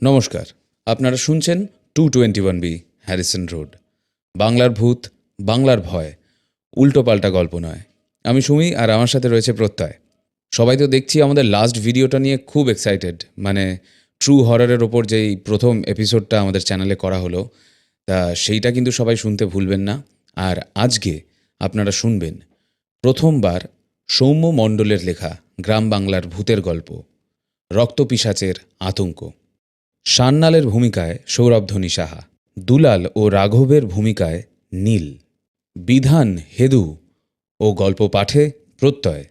নমস্কার, আপনারা শুনছেন 221B হ্যারিসন রোড। বাংলার ভূত, বাংলার ভয়, উল্টোপাল্টা গল্প নয়। আমি সুমি, আর আমার সাথে রয়েছে প্রত্যয়। সবাই তো দেখছি আমাদের লাস্ট ভিডিওটা নিয়ে খুব এক্সাইটেড, মানে ট্রু হররের ওপর যেই প্রথম এপিসোডটা আমাদের চ্যানেলে করা হলো, তা সেইটা কিন্তু সবাই শুনতে ভুলবেন না। আর আজকে আপনারা শুনবেন প্রথমবার সৌম্য মণ্ডলের লেখা গ্রাম বাংলার ভূতের গল্প, রক্তপিশাচের আতঙ্ক। সান্যালের ভূমিকায় সৌরভধ্বনি সাহা, দুলাল ও রাঘবের ভূমিকায় নীল, বিধান হেদু ও গল্প পাঠে প্রত্যয়,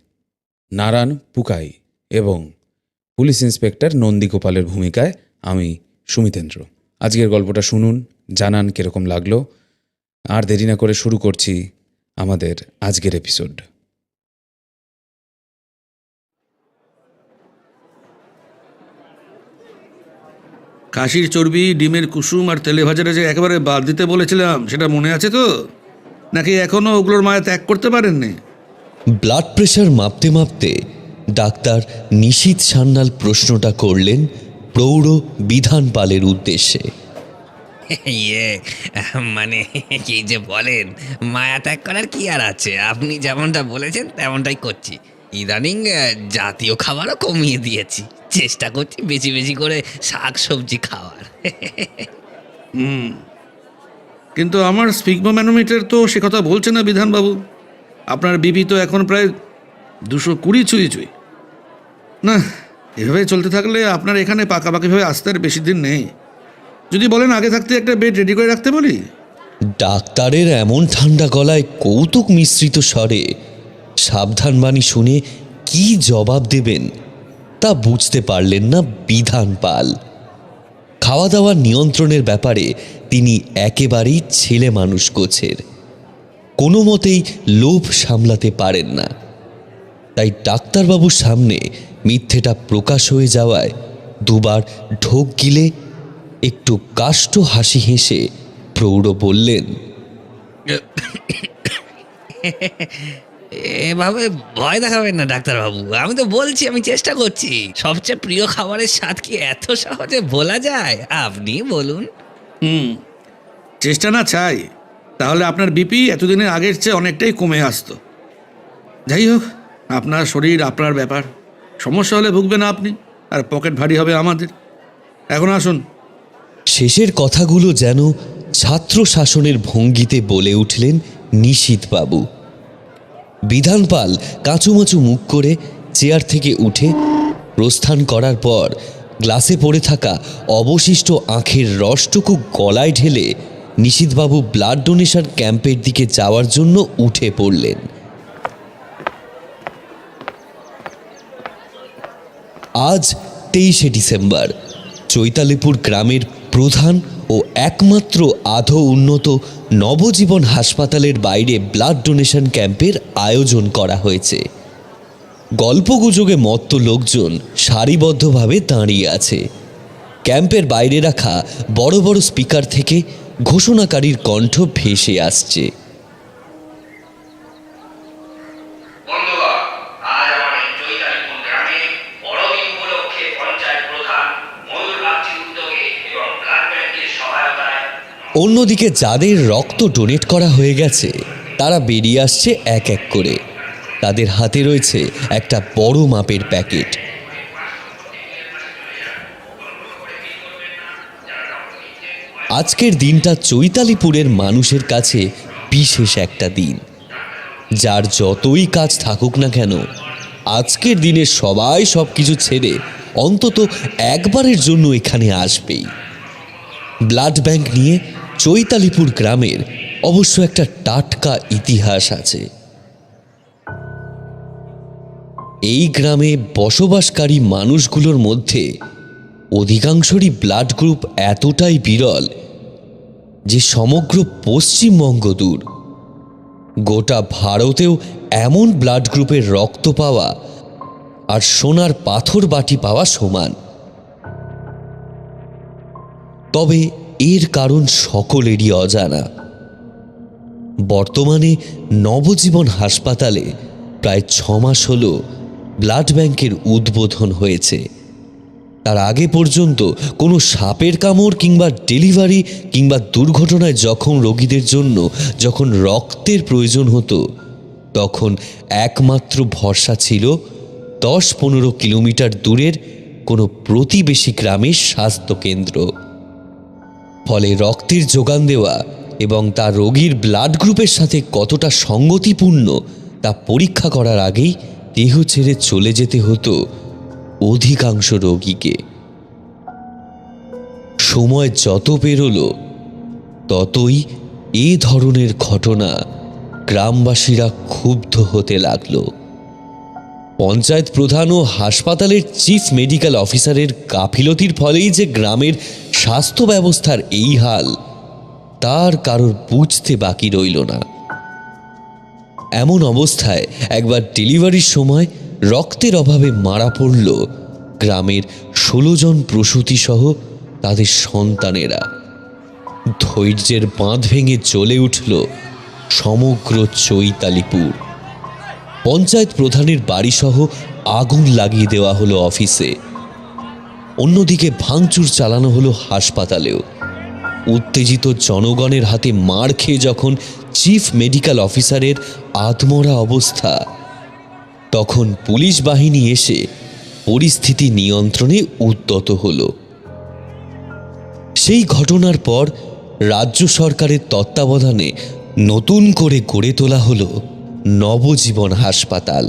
নারায়ণ পুকাই এবং পুলিশ ইন্সপেক্টর নন্দীগোপালের ভূমিকায় আমি সুমিতেন্দ্র। আজকের গল্পটা শুনুন, জানান কিরকম লাগলো। আর দেরি না করে শুরু করছি আমাদের আজকের এপিসোড। খাসির চর্বি, ডিমের কুসুম আর তেলে ভাজাটা যে একেবারে বাদ দিতে বলেছিলাম, সেটা মনে আছে তো? নাকি এখনও ওগুলোর মায়া ত্যাগ করতে পারেননি? ব্লাড প্রেশার মাপতে মাপতে ডাক্তার নিশীথ সান্যাল প্রশ্নটা করলেন প্রৌঢ় বিধান পালের উদ্দেশ্যে। মানে কি যে বলেন, মায়া ত্যাগ করার কি আর আছে? আপনি যেমনটা বলেছেন তেমনটাই করছি। ইদানিং জাতীয় খাবারও কমিয়ে দিয়েছি, চেষ্টা করছি বেশি বেশি করে শাক সবজি খাওয়ার। কিন্তু আমার স্পিগমোম্যানোমিটার তো সে কথা বলছে না বিধানবাবু। আপনার বিপি তো এখন প্রায় 220 ছুঁই। না, এভাবে চলতে থাকলে আপনার এখানে পাকাপাকিভাবে আসতে আর বেশি দিন নেই। যদি বলেন আগে থাকতে একটা বেড রেডি করে রাখতে বলি। ডাক্তারের এমন ঠান্ডা গলায় কৌতুক মিশ্রিত স্বরে সাবধান বাণী শুনে কি জবাব দেবেন তা বুঝতে পারলেন না বিধান পাল। খাওয়া দাওয়ার নিয়ন্ত্রণের ব্যাপারে তিনি একেবারেই ছেলে মানুষ গোছের, কোনো মতেই লোভ সামলাতে পারেন না। তাই ডাক্তারবাবুর সামনে মিথ্যেটা প্রকাশ হয়ে যাওয়ায় দুবার ঢোক গিলে একটু কাষ্ঠ হাসি হেসে প্রৌঢ় বললেন, এভাবে ভয় দেখাবেন না ডাক্তারবাবু, আমি তো বলছি আমি চেষ্টা করছি। সবচেয়ে প্রিয় খাবারের স্বাদ কি এত সহজে ভোলা যায়? আপনি বলুন। চেষ্টা না চাই, তাহলে আপনার বিপি এতদিনের আগের চেয়ে অনেকটাই কমে আসতো। যাই হোক, আপনার শরীর আপনার ব্যাপার, সমস্যা হলে ভুগবেন আপনি, আর পকেট ভারী হবে আমাদের। এখন আসুন। শেষের কথাগুলো যেন ছাত্র শাসনের ভঙ্গিতে বলে উঠলেন নিশীথবাবু। বিধানপাল কাঁচুমাচু মুখ করে চেয়ার থেকে উঠে প্রস্থান করার পর গ্লাসে পড়ে থাকা অবশিষ্ট আখের রসটুকু গলায় ঢেলে নিশীথবাবু ব্লাড ডোনেশন ক্যাম্পের দিকে যাওয়ার জন্য উঠে পড়লেন। আজ 23শে ডিসেম্বর চৈতালিপুর গ্রামের প্রধান ও একমাত্র আধো উন্নত নবজীবন হাসপাতালের বাইরে ব্লাড ডোনেশন ক্যাম্পের আয়োজন করা হয়েছে। গল্পগুজবে মত্ত লোকজন সারিবদ্ধভাবে দাঁড়িয়ে আছে। ক্যাম্পের বাইরে রাখা বড় বড় স্পিকার থেকে ঘোষণাকারীর কণ্ঠ ভেসে আসছে। অন্যদিকে যাদের রক্ত ডোনেট করা হয়ে গেছে তারা বেরিয়ে আসছে এক এক করে। তাদের হাতে রয়েছে একটা বড় মাপের প্যাকেট। আজকের দিনটা চৈতালিপুরের মানুষের কাছে বিশেষ একটা দিন। যার যতই কাজ থাকুক না কেন, আজকের দিনে সবাই সব কিছু ছেড়ে অন্তত একবারের জন্য এখানে আসবেই। ব্লাড ব্যাংক নিয়ে চৈতালিপুর গ্রামের অবশ্য একটা টাটকা ইতিহাস আছে। এই গ্রামে বসবাসকারী মানুষগুলোর মধ্যে অধিকাংশরই ব্লাড গ্রুপ এতটাই বিরল যে সমগ্র পশ্চিমবঙ্গ দূর, গোটা ভারতেও এমন ব্লাড গ্রুপের রক্ত পাওয়া আর সোনার পাথর বাটি পাওয়া সমান। তবে এর কারণ সকলেরই অজানা। বর্তমানে নবজীবন হাসপাতালে প্রায় 6 মাস হল ব্লাড ব্যাংকের উদ্বোধন হয়েছে। তার আগে পর্যন্ত কোনো সাপের কামড় কিংবা ডেলিভারি কিংবা দুর্ঘটনায় জখম রোগীদের জন্য যখন রক্তের প্রয়োজন হতো, তখন একমাত্র ভরসা ছিল 10-15 কিলোমিটার দূরের কোনো প্রতিবেশী গ্রামের স্বাস্থ্যকেন্দ্র। ফলে রক্তের যোগান দেওয়া এবং তা রোগীর ব্লাড গ্রুপের সাথে কতটা সঙ্গতিপূর্ণ তা পরীক্ষা করার আগেই দেহ ছেড়ে চলে যেতে হতো অধিকাংশ রোগীকে। সময় যত পেরোলো ততই এ ধরনের ঘটনা গ্রামবাসীরা ক্ষুব্ধ হতে লাগলো। পঞ্চায়েত প্রধান ও হাসপাতালের চিফ মেডিকেল অফিসারের গাফিলতির ফলেই যে গ্রামের স্বাস্থ্য ব্যবস্থার এই হাল, তার কারোর বুঝতে বাকি রইল না। এমন অবস্থায় একবার ডেলিভারির সময় রক্তের অভাবে মারা পড়ল গ্রামের 16 জন প্রসূতি সহ তাদের সন্তানেরা। ধৈর্যের বাঁধ ভেঙে জ্বলে উঠল সমগ্র চৈতালিপুর। পঞ্চায়েত প্রধানের বাড়িসহ আগুন লাগিয়ে দেওয়া হলো অফিসে। অন্যদিকে ভাঙচুর চালানো হলো হাসপাতালেও। উত্তেজিত জনগণের হাতে মার খেয়ে যখন চিফ মেডিকেল অফিসারের আধমরা অবস্থা, তখন পুলিশ বাহিনী এসে পরিস্থিতি নিয়ন্ত্রণে উদ্যত হলো। সেই ঘটনার পর রাজ্য সরকারের তত্ত্বাবধানে নতুন করে গড়ে তোলা হলো নবজীবন হাসপাতাল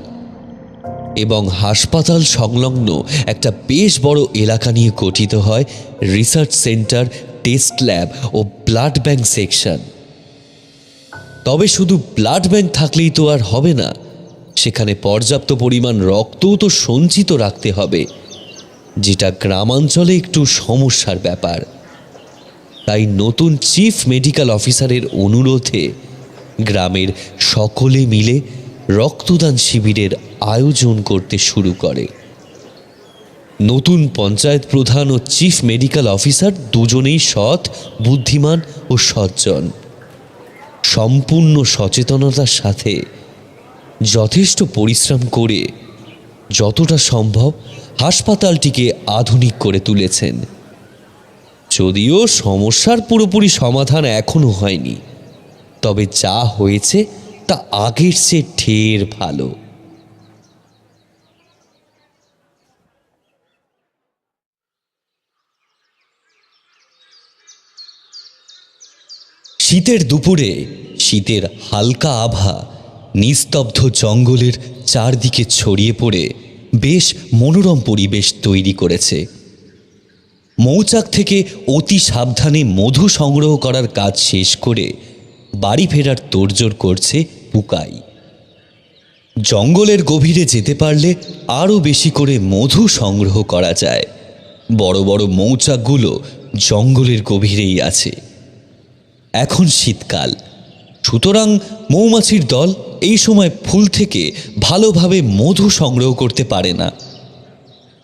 এবং হাসপাতাল সংলগ্ন একটা বেশ বড় এলাকা নিয়ে গঠিত হয় রিসার্চ সেন্টার, টেস্ট ল্যাব ও ব্লাড ব্যাংক সেকশন। তবে শুধু ব্লাড ব্যাংক থাকলেই তো আর হবে না, সেখানে পর্যাপ্ত পরিমাণ রক্তও তো সঞ্চিত রাখতে হবে, যেটা গ্রামাঞ্চলে একটু সমস্যার ব্যাপার। তাই নতুন চিফ মেডিকেল অফিসারের অনুরোধে গ্রামের সকলে মিলে রক্তদান শিবিরের আয়োজন করতে শুরু করে। নতুন পঞ্চায়েত প্রধান ও চিফ মেডিকেল অফিসার দুজনেই সৎ, বুদ্ধিমান ও সজ্জন। সম্পূর্ণ সচেতনতার সাথে যথেষ্ট পরিশ্রম করে যতটা সম্ভব হাসপাতালটিকে আধুনিক করে তুলেছেন। যদিও সমস্যার পুরোপুরি সমাধান এখনো হয়নি, তবে যা হয়েছে তা আগের চেয়ে ঢের ভালো। শীতের দুপুরে শীতের হালকা আভা নিস্তব্ধ জঙ্গলের চারদিকে ছড়িয়ে পড়ে বেশ মনোরম পরিবেশ তৈরি করেছে। মৌচাক থেকে অতি সাবধানে মধু সংগ্রহ করার কাজ শেষ করে বাড়ি ফেরার তোড়জোড় করছে পুকাই। জঙ্গলের গভীরে যেতে পারলে আরও বেশি করে মধু সংগ্রহ করা যায়। বড় বড় মৌচাকগুলো জঙ্গলের গভীরেই আছে। এখন শীতকাল, সুতরাং মৌমাছির দল এই সময় ফুল থেকে ভালোভাবে মধু সংগ্রহ করতে পারে না।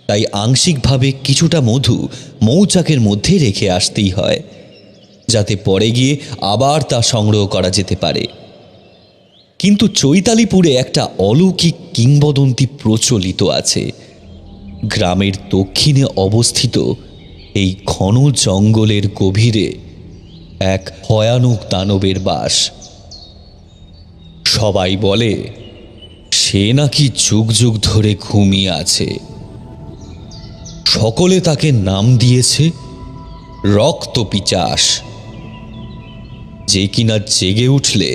তাই আংশিকভাবে কিছুটা মধু মৌচাকের মধ্যে রেখে আসতেই হয়, যাতে পরে গিয়ে আবার তা সংগ্রহ করা যেতে পারে। কিন্তু চৈতালিপুরে একটা অলৌকিক কিংবদন্তি প্রচলিত আছে। গ্রামের দক্ষিণে অবস্থিত এই ঘন জঙ্গলের গভীরে এক ভয়ানক দানবের বাস। সবাই বলে সে নাকি যুগ যুগ ধরে ঘুমিয়ে আছে। সকলে তাকে নাম দিয়েছে রক্তপিচাস, যে কিনা জেগে উঠলে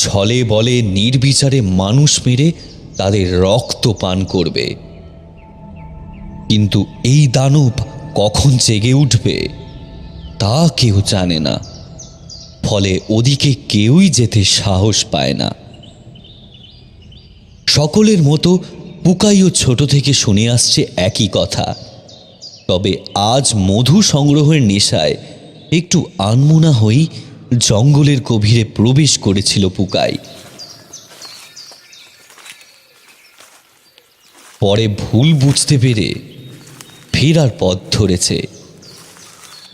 ছলে বলে নির্বিচারে মানুষ মেরে তাদের রক্ত পান করবে। কিন্তু এই দানব কখন জেগে উঠবে তা কেউ জানে না, ফলে ওদিকে কেউই যেতে সাহস পায় না। সকলের মতো পুকাইও ছোট থেকে শুনে আসছে একই কথা। তবে আজ মধু সংগ্রহের নেশায় একটু আনমনা হয়েই জঙ্গলের গভীরে প্রবেশ করেছিল পুকাই। পরে ভুল বুঝতে পেরে ফেরার পথ ধরেছে।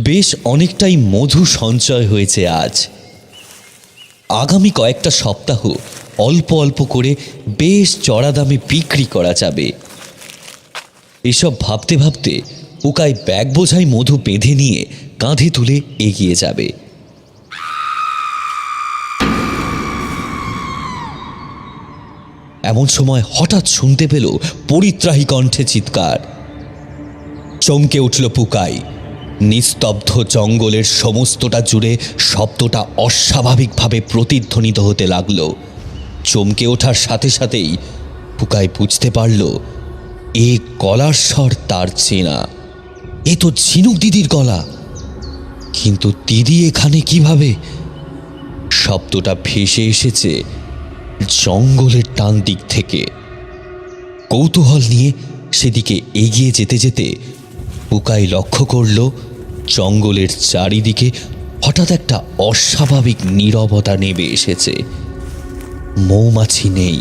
বেশ অনেকটাই মধু সঞ্চয় হয়েছে আজ। আগামী কয়েকটা সপ্তাহ অল্প অল্প করে বেশ চড়া দামে বিক্রি করা যাবে। এসব ভাবতে ভাবতে পুকাই ব্যাগ বোঝাই মধু বেঁধে নিয়ে কাঁধে তুলে এগিয়ে যাবে। এমন সময় হঠাৎ শুনতে পেল পরিত্রাহী কণ্ঠে চিৎকার। চমকে উঠল পুকাই। নিস্তব্ধ জঙ্গলের সমস্তটা জুড়ে শব্দটা অস্বাভাবিকভাবে প্রতিধ্বনিত হতে লাগলো। চমকে ওঠার সাথে সাথেই পুকাই বুঝতে পারল এ গলার স্বর তার চেনা। এ তো ঝিনুক দিদির গলা। কিন্তু দিদি এখানে কিভাবে? শব্দটা ভেসে এসেছে জঙ্গলের টান দিক থেকে। কৌতূহল নিয়ে সেদিকে এগিয়ে যেতে যেতে পুকাই লক্ষ্য করল জঙ্গলের চারিদিকে হঠাৎ একটা অস্বাভাবিক নীরবতা নেমে এসেছে। মৌমাছি নেই,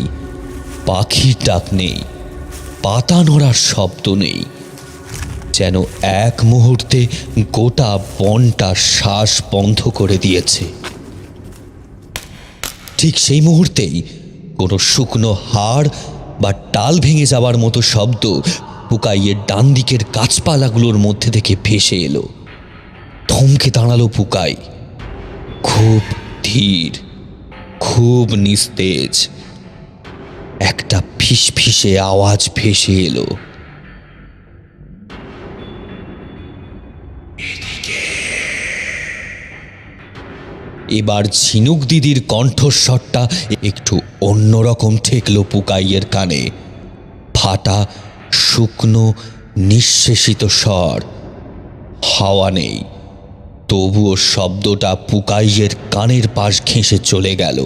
পাখির ডাক নেই, পাতা নড়ার শব্দ নেই। যেন এক মুহূর্তে গোটা বনটা শ্বাস বন্ধ করে দিয়েছে। ঠিক সেই মুহূর্তেই কোনো শুকনো হাড় বা ডাল ভেঙে যাওয়ার মতো শব্দ পুকাইয়ের ডান দিকের গাছপালাগুলোর মধ্যে থেকে ভেসে এলো। থমকে দাঁড়ালো পুকাই। খুব ধীর, খুব নিস্তেজ একটা ফিসফিসে আওয়াজ ভেসে এলো। এবার ঝিনুক দিদির কণ্ঠস্বরটা একটু অন্যরকম ঠেকল পুকাইয়ের কানে। ফাটা, শুকনো, নিঃশেষিত স্বর। হাওয়া নেই, তবুও শব্দটা পুকাইয়ের কানের পাশ ঘেঁষে চলে গেল।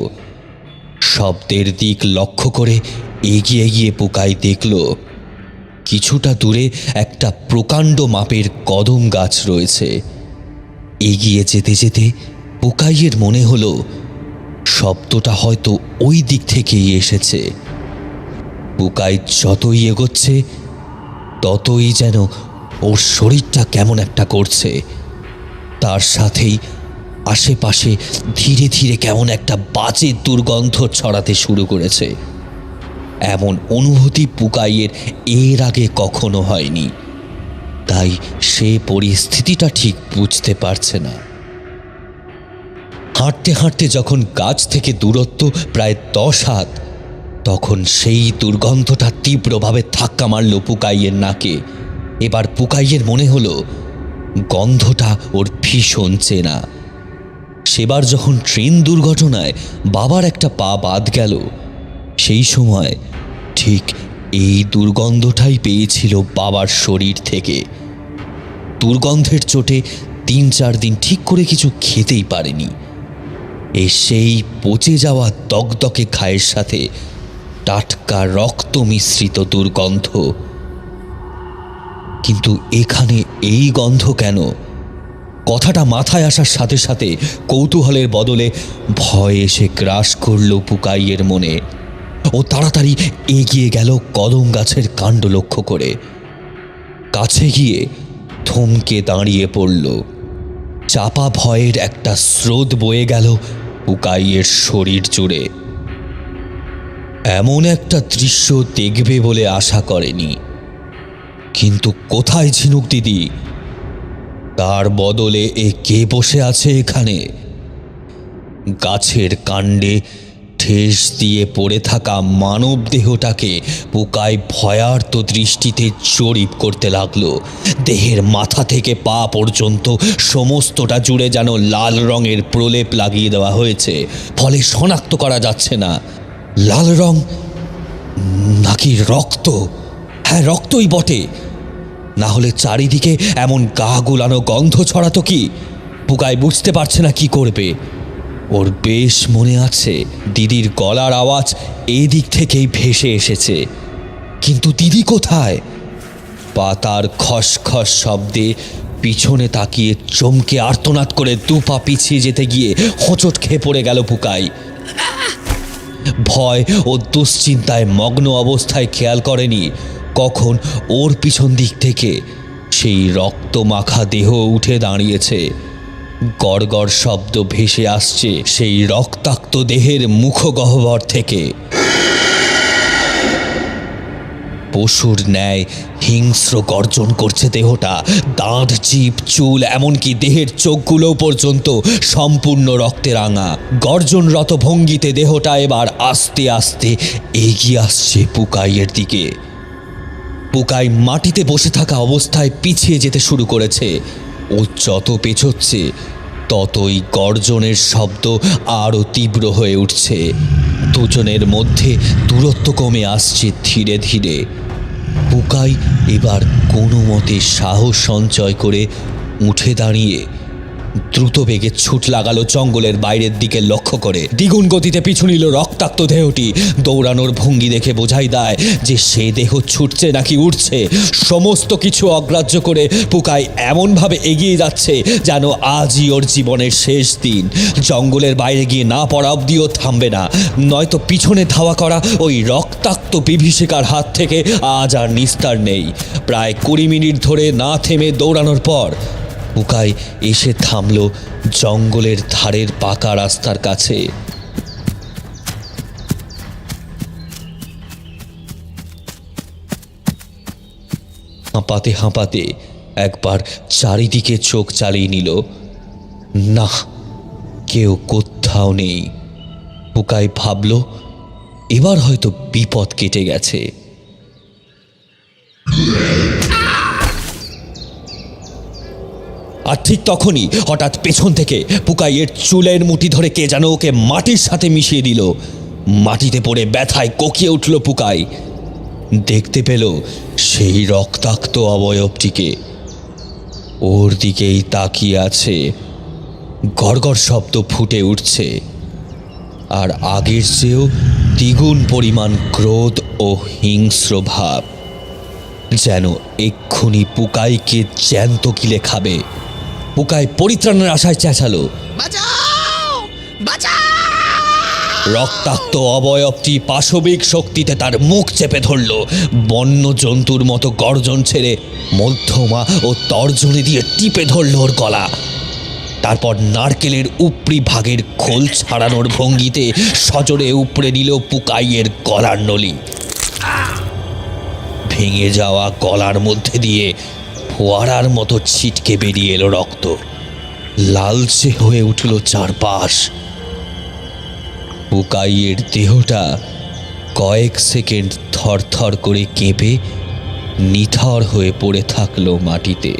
শব্দের দিক লক্ষ্য করে এগিয়ে গিয়ে পুকাই দেখল কিছুটা দূরে একটা প্রকাণ্ড মাপের কদম গাছ রয়েছে। এগিয়ে যেতে যেতে পুকাইয়ের মনে হলো শব্দটা হয়তো ওই দিক থেকেই এসেছে। পুকাই যতই এগোচ্ছে ততই যেন ওর শরীরটা কেমন একটা করছে। তার সাথেই আশেপাশে ধীরে ধীরে কেমন একটা বাজে দুর্গন্ধ ছড়াতে শুরু করেছে। এমন অনুভূতি পুকাইয়ের এর আগে কখনো হয়নি, তাই সে পরিস্থিতিটা ঠিক বুঝতে পারছে না। হাঁটতে হাঁটতে যখন গাছ থেকে দূরত্ব প্রায় 10 হাত, তখন সেই দুর্গন্ধটা তীব্রভাবে ধাক্কা মারল পুকাইয়ের নাকে। এবার পুকাইয়ের মনে হলো গন্ধটা ওর ভীষণ চেনা। সেবার যখন ট্রেন দুর্ঘটনায় বাবার একটা পা বাদ গেল, সেই সময় ঠিক এই দুর্গন্ধটাই পেয়েছিল বাবার শরীর থেকে। দুর্গন্ধের চোটে 3-4 দিন ঠিক করে কিছু খেতেই পারেনি। সেই পচে যাওয়া দগদগে ঘায়ের সাথে টাটকা রক্ত মিশ্রিত দুর্গন্ধ। কিন্তু এখানে এই গন্ধ কেন? কথাটা মাথায় আসার সাথে সাথে কৌতূহলের বদলে ভয় এসে গ্রাস করল পুকাইয়ের মনে। ও তাড়াতাড়ি এগিয়ে গেল কদম গাছের কাণ্ড লক্ষ্য করে। কাছে গিয়ে থমকে দাঁড়িয়ে পড়ল। চাপা ভয়ের একটা স্রোত বয়ে গেল পুকাইয়ের শরীর জুড়ে। এমন একটা দৃশ্য দেখবে বলে আশা করেনি। কিন্তু কোথায় ঝিনুক দিদি? তার বদলে কে বসে আছে এখানে? গাছের কাণ্ডে ঠেস দিয়ে পড়ে থাকা মানব দেহটাকে পুকাই ভয়ার্ত দৃষ্টিতে জরিপ করতে লাগলো। দেহের মাথা থেকে পা পর্যন্ত সমস্তটা জুড়ে যেন লাল রঙের প্রলেপ লাগিয়ে দেওয়া হয়েছে, ফলে শনাক্ত করা যাচ্ছে না লাল রং নাকি রক্ত। হ্যাঁ, রক্তই বটে, না হলে চারিদিকে এমন গা গুলানো গন্ধ ছড়াতো কি? পুকাই বুঝতে পারছে না কি করবে। ওর বেশ মনে আছে দিদির গলার আওয়াজ এই দিক থেকেই ভেসে এসেছে, কিন্তু দিদি কোথায়? পাতার খসখস শব্দে পিছনে তাকিয়ে চমকে আর্তনাদ করে 2 পা পিছিয়ে যেতে গিয়ে হোঁচট খেয়ে পড়ে গেল পুকাই। ভয় ও দুশ্চিন্তায় মগ্ন অবস্থায় খেয়াল করেনি কখন ওর পিছন দিক থেকে সেই রক্তমাখা দেহ উঠে দাঁড়িয়েছে। গড়গড় শব্দ ভেসে আসছে সেই রক্তাক্ত দেহের মুখগহ্বর থেকে। পশুর ন্যায় হিংস্র গর্জন করছে দেহটা। দাঁত, জিভ, চুল, এমনকি দেহের চোখগুলো পর্যন্ত সম্পূর্ণ রক্তে রাঙা। গর্জনরত ভঙ্গিতে দেহটা এবার আস্তে আস্তে এগিয়ে আসছে পুকাইয়ের দিকে। পুকাই মাটিতে বসে থাকা অবস্থায় পিছিয়ে যেতে শুরু করেছে। ও যত পেছোচ্ছে ততই গর্জনের শব্দ আরও তীব্র হয়ে উঠছে। দুজনের মধ্যে দূরত্ব কমে আসছে ধীরে ধীরে। পুকাই এবার কোনো মতে সাহস সঞ্চয় করে উঠে দাঁড়িয়ে দ্রুত বেগে ছুট লাগালো জঙ্গলের বাইরের দিকে লক্ষ্য করে। দ্বিগুণ গতিতে পিছু নিল রক্তাক্ত দেহটি। দৌড়ানোর ভঙ্গি দেখে বোঝাই দেয় যে সে দেহ ছুটছে নাকি উঠছে। সমস্ত কিছু অগ্রাহ্য করে পুকাই এমনভাবে এগিয়ে যাচ্ছে যেন আজই ওর জীবনের শেষ দিন। জঙ্গলের বাইরে গিয়ে না পড়া অবধিও থামবে না, নয়তো পিছনে ধাওয়া করা ওই রক্তাক্ত বিভীষিকার হাত থেকে আজ আর নিস্তার নেই। প্রায় 20 মিনিট ধরে না থেমে দৌড়ানোর পর পুকাই এসে থামল জঙ্গলের ধারের পাকা রাস্তার কাছে। হাঁপাতে হাঁপাতে একবার চারিদিকে চোখ চালিয়ে নিল। না, কেউ কোথাও নেই। পুকাই ভাবল এবার হয়তো বিপদ কেটে গেছে। আর ঠিক তখনই হঠাৎ পেছন থেকে পুকাইয়ের চুলের মুঠি ধরে কে যেন ওকে মাটির সাথে মিশিয়ে দিল। মাটিতে পড়ে ব্যথায় কোকিয়ে উঠল পুকাই। দেখতে পেল সেই রক্তাক্ত অবয়বটিকে ওর দিকেই তাকিয়ে আছে। গড়গড় শব্দ ফুটে উঠছে, আর আগের চেয়েও দ্বিগুণ পরিমাণ ক্রোধ ও হিংস্র ভাব, যেন এক্ষুনি পুকাইকে জ্যান্ত গিলে খাবে। পুকাই পরিত্রাণের আশায় চেঁচালো, বাঁচাও, বাঁচাও! রক্তাক্ত অবয়বটি পাশবিক শক্তিতে তার মুখ চেপে ধরল। বন্য জন্তুর মতো গর্জন ছেড়ে মধ্যমা ও তর্জনী দিয়ে টিপে ধরল ওর গলা। তারপর নারকেলের উপরি ভাগের খোল ছাড়ানোর ভঙ্গিতে সজোরে উপড়ে নিল পুকাইয়ের গলার নলি। ভেঙে যাওয়া গলার মধ্যে দিয়ে ফোয়ারার মতো ছিটকে বেরিয়ে এলো রক্ত। লালচে হয়ে উঠল চারপাশ। পুকাইয়ের দেহটা কয়েক সেকেন্ড থরথর করে কেঁপে নিথর হয়ে পড়ে থাকলো মাটিতে।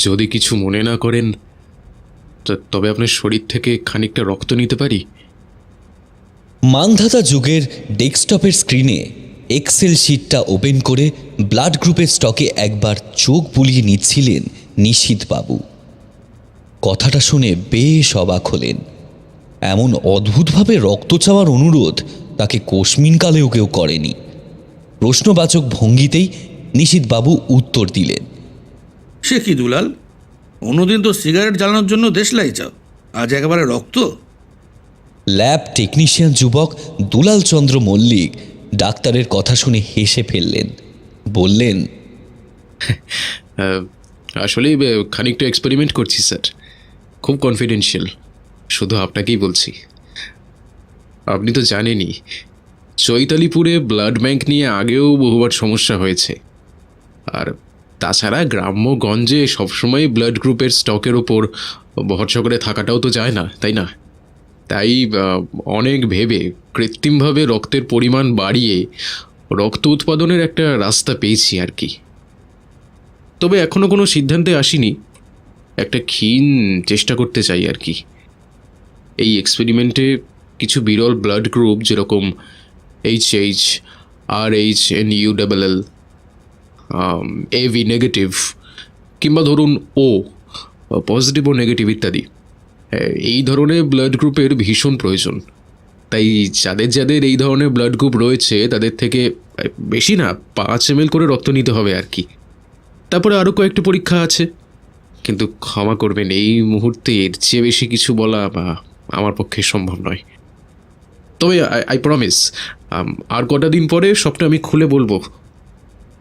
যদি কিছু মনে না করেন তবে আপনার শরীর থেকে খানিকটা রক্ত নিতে পারি? মানধাতা যুগের ডেস্কটপের স্ক্রিনে এক্সেল শিটটা ওপেন করে ব্লাড গ্রুপের স্টকে একবার চোখ বুলিয়ে নিচ্ছিলেন নিশীথবাবু। কথাটা শুনে বেশ অবাক হলেন। এমন অদ্ভুতভাবে রক্ত চাওয়ার অনুরোধ তাকে কোশমিনকালেও কেউ করেনি। প্রশ্নবাচক ভঙ্গিতেই নিশীথবাবু উত্তর দিলেন, সে কি দুলাল, অন্যদিন তো সিগারেট জ্বালানোর জন্য দেশলাই চাও, আজ একেবারে রক্ত? ল্যাব টেকনিশিয়ান যুবক দুলাল চন্দ্র মল্লিক ডাক্তারের কথা শুনে হেসে ফেললেন। বললেন, আসলে খানিকটা এক্সপেরিমেন্ট করছি স্যার, খুব কনফিডেন্সিয়াল, শুধু আপনাকেই বলছি। আপনি তো জানেনই চৈতালিপুরে ব্লাড ব্যাংক নিয়ে আগেও বহুবার সমস্যা হয়েছে। আর তাছাড়া গ্রাম্যগঞ্জে সবসময় ব্লাড গ্রুপের স্টকের ওপর ভরসা করে থাকাটাও তো যায় না, তাই না? তাই অনেক ভেবে কৃত্রিমভাবে রক্তের পরিমাণ বাড়িয়ে রক্ত উৎপাদনের একটা রাস্তা পেয়েছি আর কি। তবে এখনও কোনো সিদ্ধান্তে আসিনি, একটা ক্ষীণ চেষ্টা করতে চাই আর কি। এই এক্সপেরিমেন্টে কিছু বিরল ব্লাড গ্রুপ যেরকম HH, RH, NULL, AB negative কিংবা ধরুন O পজিটিভ ও নেগেটিভ ইত্যাদি, এই ধরনের ব্লাড গ্রুপের ভীষণ প্রয়োজন। তাই যাদের যাদের এই ধরনের ব্লাড গ্রুপ রয়েছে তাদের থেকে বেশি না 5 ml করে রক্ত নিতে হবে আর কি। তারপরে আরও কয়েকটা পরীক্ষা আছে, কিন্তু ক্ষমা করবেন এই মুহূর্তে এর চেয়ে বেশি কিছু বলা আমার পক্ষে সম্ভব নয়। তবে আই প্রমিস আর কটা দিন পরে সবটা আমি খুলে বলবো।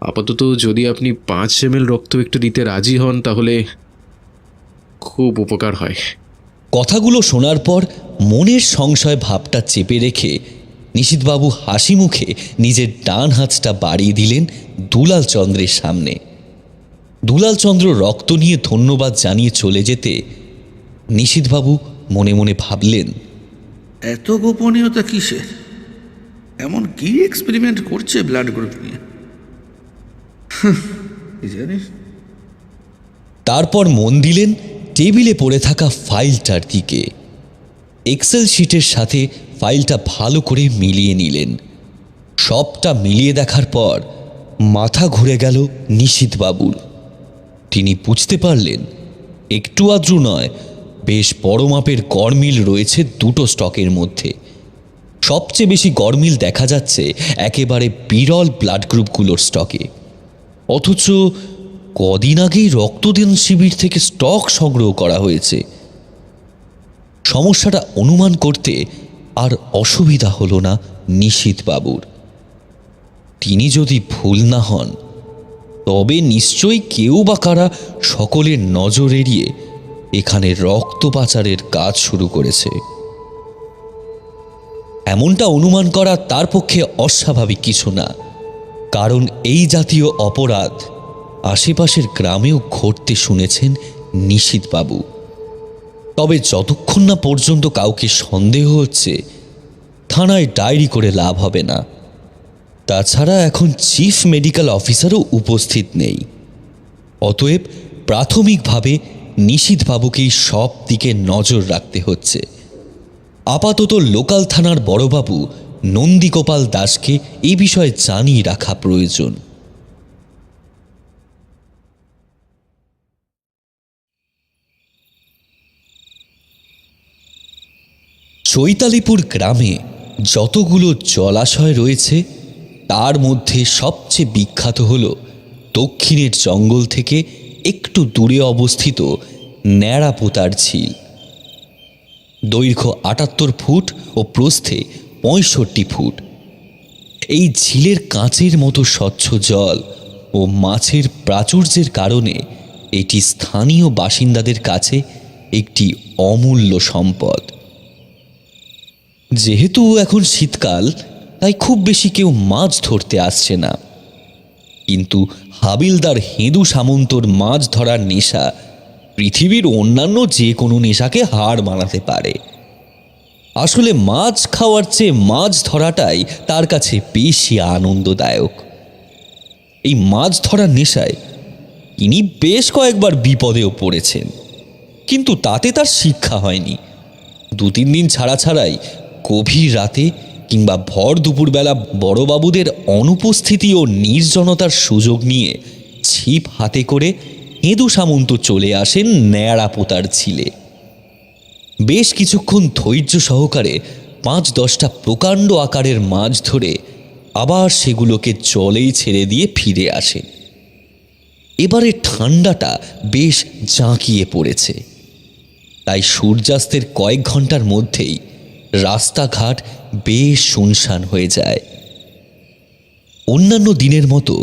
আপাতত যদি আপনি 5 ml রক্ত একটু দিতে রাজি হন তাহলে খুব উপকার হয়। কথাগুলো শোনার পর মনের সংশয় ভাবটা চেপে রেখে নিশীথবাবু হাসি মুখে নিজের ডান হাতটা বাড়িয়ে দিলেন দুলাল চন্দ্রের সামনে। দুলাল চন্দ্র রক্ত নিয়ে ধন্যবাদ জানিয়ে চলে যেতে নিশীথবাবু মনে মনে ভাবলেন, এত গোপনীয়তা কিসের? এমন কি এক্সপেরিমেন্ট করছে ব্লাড গ্রুপ নিয়ে? কি জানিস? তারপর মন দিলেন টেবিলে পড়ে থাকা ফাইলটার দিকে। এক্সেল শিটের সাথে ফাইলটা ভালো করে মিলিয়ে নিলেন। সবটা মিলিয়ে দেখার পর মাথা ঘুরে গেল নিশীথবাবুর। তিনি বুঝতে পারলেন একটু আদ্রু নয়, বেশ বড় মাপের গড়মিল রয়েছে দুটো স্টকের মধ্যে। সবচেয়ে বেশি গড়মিল দেখা যাচ্ছে একেবারে বিরল ব্লাড গ্রুপগুলোর স্টকে। অথচ কদিন আগেই রক্তদান শিবির থেকে স্টক সংগ্রহ করা হয়েছে। সমস্যাটা অনুমান করতে আর অসুবিধা হলো না নিশীথবাবুর। তিনি যদি ভুল না হন তবে নিশ্চয়ই কেউ বা কারা সকলের নজর এড়িয়ে এখানে রক্ত পাচারের কাজ শুরু করেছে। এমনটা অনুমান করা তার পক্ষে অস্বাভাবিক কিছু না, কারণ এই জাতীয় অপরাধ আশেপাশের গ্রামেও ঘটতে শুনেছেন নিশীথবাবু। তবে যতক্ষণ না পর্যন্ত কাউকে সন্দেহ হচ্ছে, থানায় ডায়েরি করে লাভ হবে না। তাছাড়া এখন চিফ মেডিকেল অফিসারও উপস্থিত নেই। অতএব প্রাথমিকভাবে নিশীথবাবুকেই সব দিকে নজর রাখতে হচ্ছে। আপাতত লোকাল থানার বড়বাবু নন্দীগোপাল দাসকে এই বিষয়ে জানিয়ে রাখা প্রয়োজন। চৈতালিপুর গ্রামে যতগুলো জলাশয় রয়েছে তার মধ্যে সবচেয়ে বিখ্যাত হল দক্ষিণের জঙ্গল থেকে একটু দূরে অবস্থিত ন্যাড়াপোতার ঝিল। দৈর্ঘ্য ৭৮ ফুট ও প্রস্থে ৬৫ ফুট। এই ঝিলের কাঁচের মতো স্বচ্ছ জল ও মাছের প্রাচুর্যের কারণে এটি স্থানীয় বাসিন্দাদের কাছে একটি অমূল্য সম্পদ। যেহেতু এখন শীতকাল, তাই খুব বেশি কেউ মাছ ধরতে আসছে না। কিন্তু হাবিলদার হেদু সামন্তর মাছ ধরার নেশা পৃথিবীর অন্যান্য যে কোনো নেশাকে হার মানাতে পারে। আসলে মাছ খাওয়ার চেয়ে মাছ ধরাটাই তার কাছে বেশি আনন্দদায়ক। এই মাছ ধরার নেশায় তিনি বেশ কয়েকবার বিপদেও পড়েছেন, কিন্তু তাতে তার শিক্ষা হয়নি। ২-৩ দিন ছাড়া ছাড়াই গভীর রাতে কিংবা ভর দুপুরবেলা বড়বাবুদের অনুপস্থিতি ও নির্জনতার সুযোগ নিয়ে ছিপ হাতে করে হেদু সামন্ত চলে আসেন ন্যাড়াপোতার ঝিলে। বেশ কিছুক্ষণ ধৈর্য সহকারে ৫-১০টা প্রকাণ্ড আকারের মাছ ধরে আবার সেগুলোকে জলেই ছেড়ে দিয়ে ফিরে আসেন। এবারে ঠান্ডাটা বেশ জাঁকিয়ে পড়েছে, তাই সূর্যাস্তের কয়েক ঘন্টার মধ্যেই রাস্তাঘাট বেশ শুনশান হয়ে যায়। অন্যান্য দিনের মতো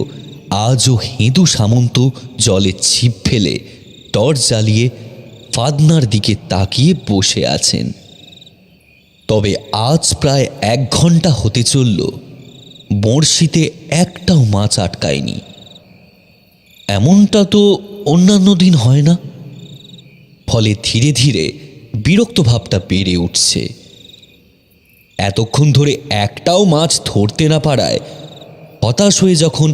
আজও হেদু সামন্ত জলে ছিপ ফেলে টর্চ জ্বালিয়ে ফাদনার দিকে তাকিয়ে বসে আছেন। তবে আজ প্রায় ১ ঘন্টা হতে চলল, বড়শিতে একটাও মাছ আটকায়নি। এমনটা তো অন্যান্য দিন হয় না। ফলে ধীরে ধীরে বিরক্ত ভাবটা বেড়ে উঠছে। এতক্ষণ ধরে একটাও মাছ ধরতে না পারায় হতাশ হয়ে যখন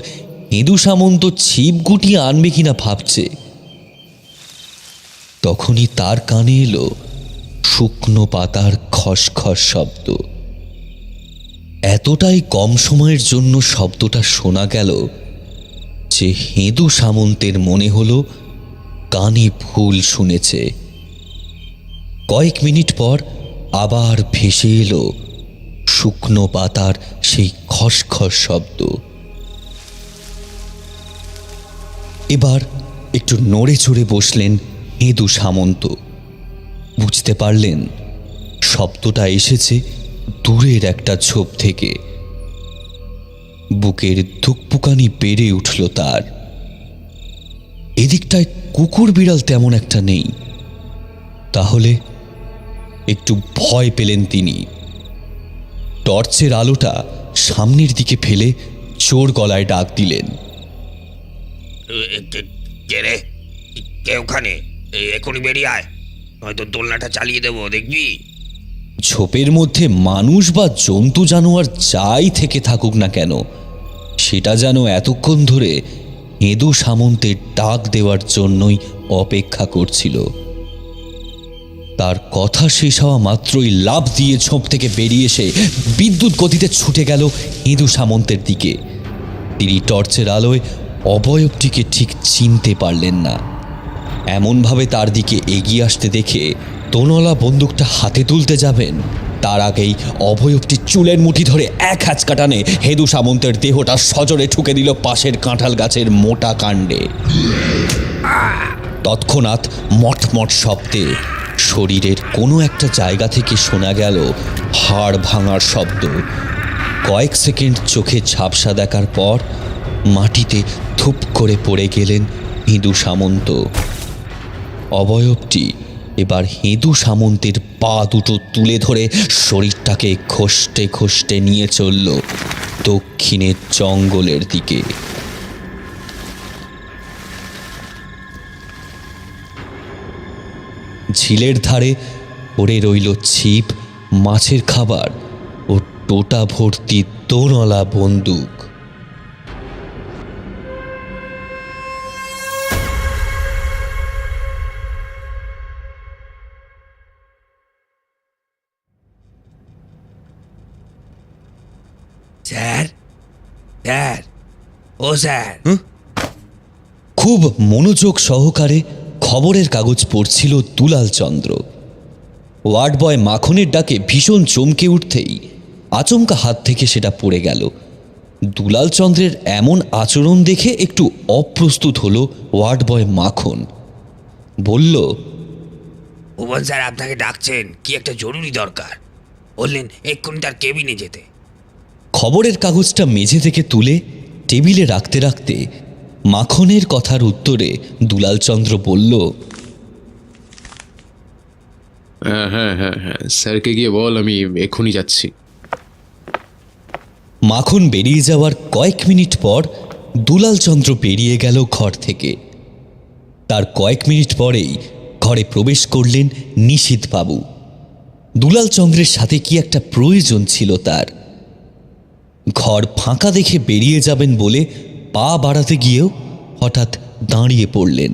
হেদু সামন্ত ছিপ গুটিয়ে আনবে কিনা ভাবছে, তখনই তার কানে এলো শুকনো পাতার খসখস শব্দ। এতটাই কম সময়ের জন্য শব্দটা শোনা গেল যে হেদু সামন্তের মনে হলো কানে ভুল শুনেছে। কয়েক মিনিট পর আবার ভেসে এলো শুকনো পাতার সেই খসখস শব্দ। এবার একটু নড়ে চড়ে বসলেন হেদু সামন্ত। বুঝতে পারলেন শব্দটা এসেছে দূরের একটা ঝোপ থেকে, বুকের ধুকপুকানি বেড়ে উঠল তার। এদিকটায় কুকুর বিড়াল তেমন একটা নেই, তাহলে একটু ভয় পেলেন তিনি। টর্চের আলোটা সামনের দিকে ফেলে চোর গলায় ডাক দিলেন, কে রে? কে ওখানে? এখনই বেরিয়ে আয়, হয়তো দোলনাটা চালিয়ে দেবো, দেখবি। ঝোপের মধ্যে মানুষ বা জন্তু জানোয়ার যাই থেকে থাকুক না কেন, সেটা যেন এতক্ষণ ধরে হেদু সামন্তের ডাক দেওয়ার জন্যই অপেক্ষা করছিল। তার কথা শেষ হওয়া মাত্রই লাফ দিয়ে ঝোপ থেকে বেরিয়ে এসে বিদ্যুৎ গতিতে ছুটে গেল হেদু সামন্তের দিকে। তিনি টর্চের আলোয় অবয়বটিকে ঠিক চিনতে পারলেন না। এমনভাবে তার দিকে এগিয়ে আসতে দেখে তোনলা বন্দুকটা হাতে তুলতে যাবেন, তার আগেই অবয়বটি চুলের মুঠি ধরে এক হ্যাচকাটানে হেদু সামন্তের দেহটা সজোরে ঠুকে দিল পাশের কাঁঠাল গাছের মোটা কাণ্ডে। তৎক্ষণাৎ মটমট শব্দে শরীরের কোনো একটা জায়গা থেকে শোনা গেল হাড় ভাঙার শব্দ। কয়েক সেকেন্ড চোখে ঝাপসা দেখার পর মাটিতে থুপ করে পড়ে গেলেন হেদু সামন্ত। অবয়বটি এবার হেদু সামন্তের পা দুটো তুলে ধরে শরীরটাকে ঘষতে ঘষতে নিয়ে চলল দক্ষিণের জঙ্গলের দিকে। ঝিলের ধারে পড়ে রইল ছিপ, মাছের খাবার ও টোটা ভর্তি তোনলা বন্দুক। স্যার, স্যার, ও স্যার। খুব মনোযোগ সহকারে খবরের কাগজ পড়ছিল দুলাল চন্দ্র। ওয়ার্ড বয় মাখনের ডাকে ভীষণ চমকে উঠতেই আচমকা হাত থেকে সেটা পড়ে গেল। দুলাল চন্দ্রের এমন আচরণ দেখে একটু অপ্রস্তুত হলো ওয়ার্ড বয় মাখন। বলল, ভুবন স্যার আপনাকে ডাকছেন, কি একটা জরুরি দরকার। বললেন এক্ষুনি তার কেবিনে যেতে। খবরের কাগজটা মেঝে থেকে তুলে টেবিলে রাখতে রাখতে মাখনের কথার উত্তরে দুলাল চন্দ্র বলল, হ্যাঁ হ্যাঁ হ্যাঁ হ্যাঁ, স্যারকে গিয়ে বল আমি এক্ষুনি যাচ্ছি। মাখন বেরিয়ে যাওয়ার কয়েক মিনিট পর দুলাল চন্দ্র বেরিয়ে গেল ঘর থেকে। তার কয়েক মিনিট পরেই ঘরে প্রবেশ করলেন নিশীথবাবু। দুলাল চন্দ্রের সাথে কি একটা প্রয়োজন ছিল তার। ঘর ফাঁকা দেখে বেরিয়ে যাবেন বলে পা বাড়াতে গিয়েও হঠাৎ দাঁড়িয়ে পড়লেন।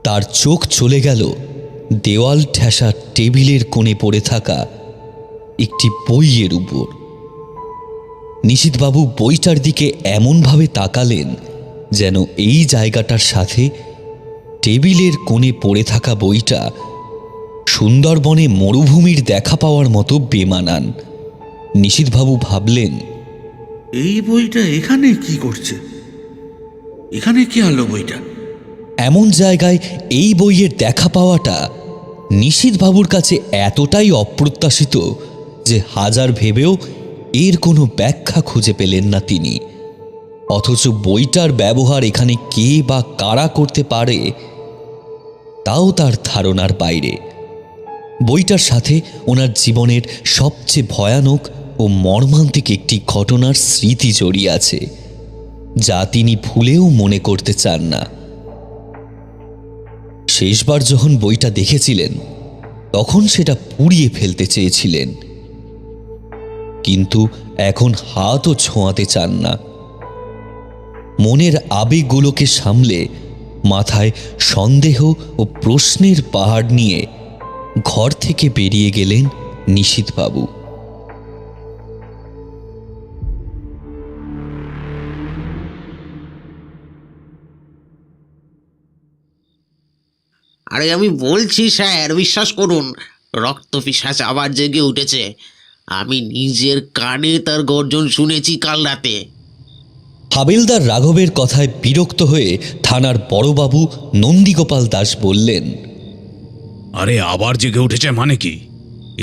তার চোখ চলে গেল দেওয়াল ঠেসা টেবিলের কোণে পড়ে থাকা একটি বইয়ের উপর। নিশীথবাবু বইটার দিকে এমনভাবে তাকালেন যেন এই জায়গাটার সাথে টেবিলের কোণে পড়ে থাকা বইটা সুন্দরবনে মরুভূমির দেখা পাওয়ার মতো বেমানান। নিশীথবাবু ভাবলেন, এই বইটা এখানে কি করছে? এখানে কি আলো বইটা? এমন জায়গায় এই বইয়ের দেখা পাওয়াটা নিশীথবাবুর কাছে এতটাই অপ্রত্যাশিত যে হাজার ভেবেও এর কোনো ব্যাখ্যা খুঁজে পেলেন না তিনি। অথচ বইটার ব্যবহার এখানে কে বা কারা করতে পারে তাও তার ধারণার বাইরে। বইটার সাথে ওনার জীবনের সবচেয়ে ভয়ানক ও মর্মান্তিক একটি ঘটনার স্মৃতি জড়িয়ে আছে, যা তিনি ভুলেও মনে করতে চান না। শেষবার যখন বইটা দেখেছিলেন তখন সেটা পুড়িয়ে ফেলতে চেয়েছিলেন, কিন্তু এখন হাতও ছোঁয়াতে চান না। মনের আবেগগুলোকে সামলে মাথায় সন্দেহ ও প্রশ্নের পাহাড় নিয়ে ঘর থেকে বেরিয়ে গেলেন নিশীথবাবু। আরে আমি বলছি স্যার, বিশ্বাস করুন, রক্ত পিশাচ আবার জেগে উঠেছে। আমি নিজের কানে তার গর্জন শুনেছি কাল রাতে। হাবিলদার রাঘবের কথায় বিরক্ত হয়ে থানার বড়বাবু নন্দীগোপাল দাস বললেন, আরে আবার জেগে উঠেছে মানে কি?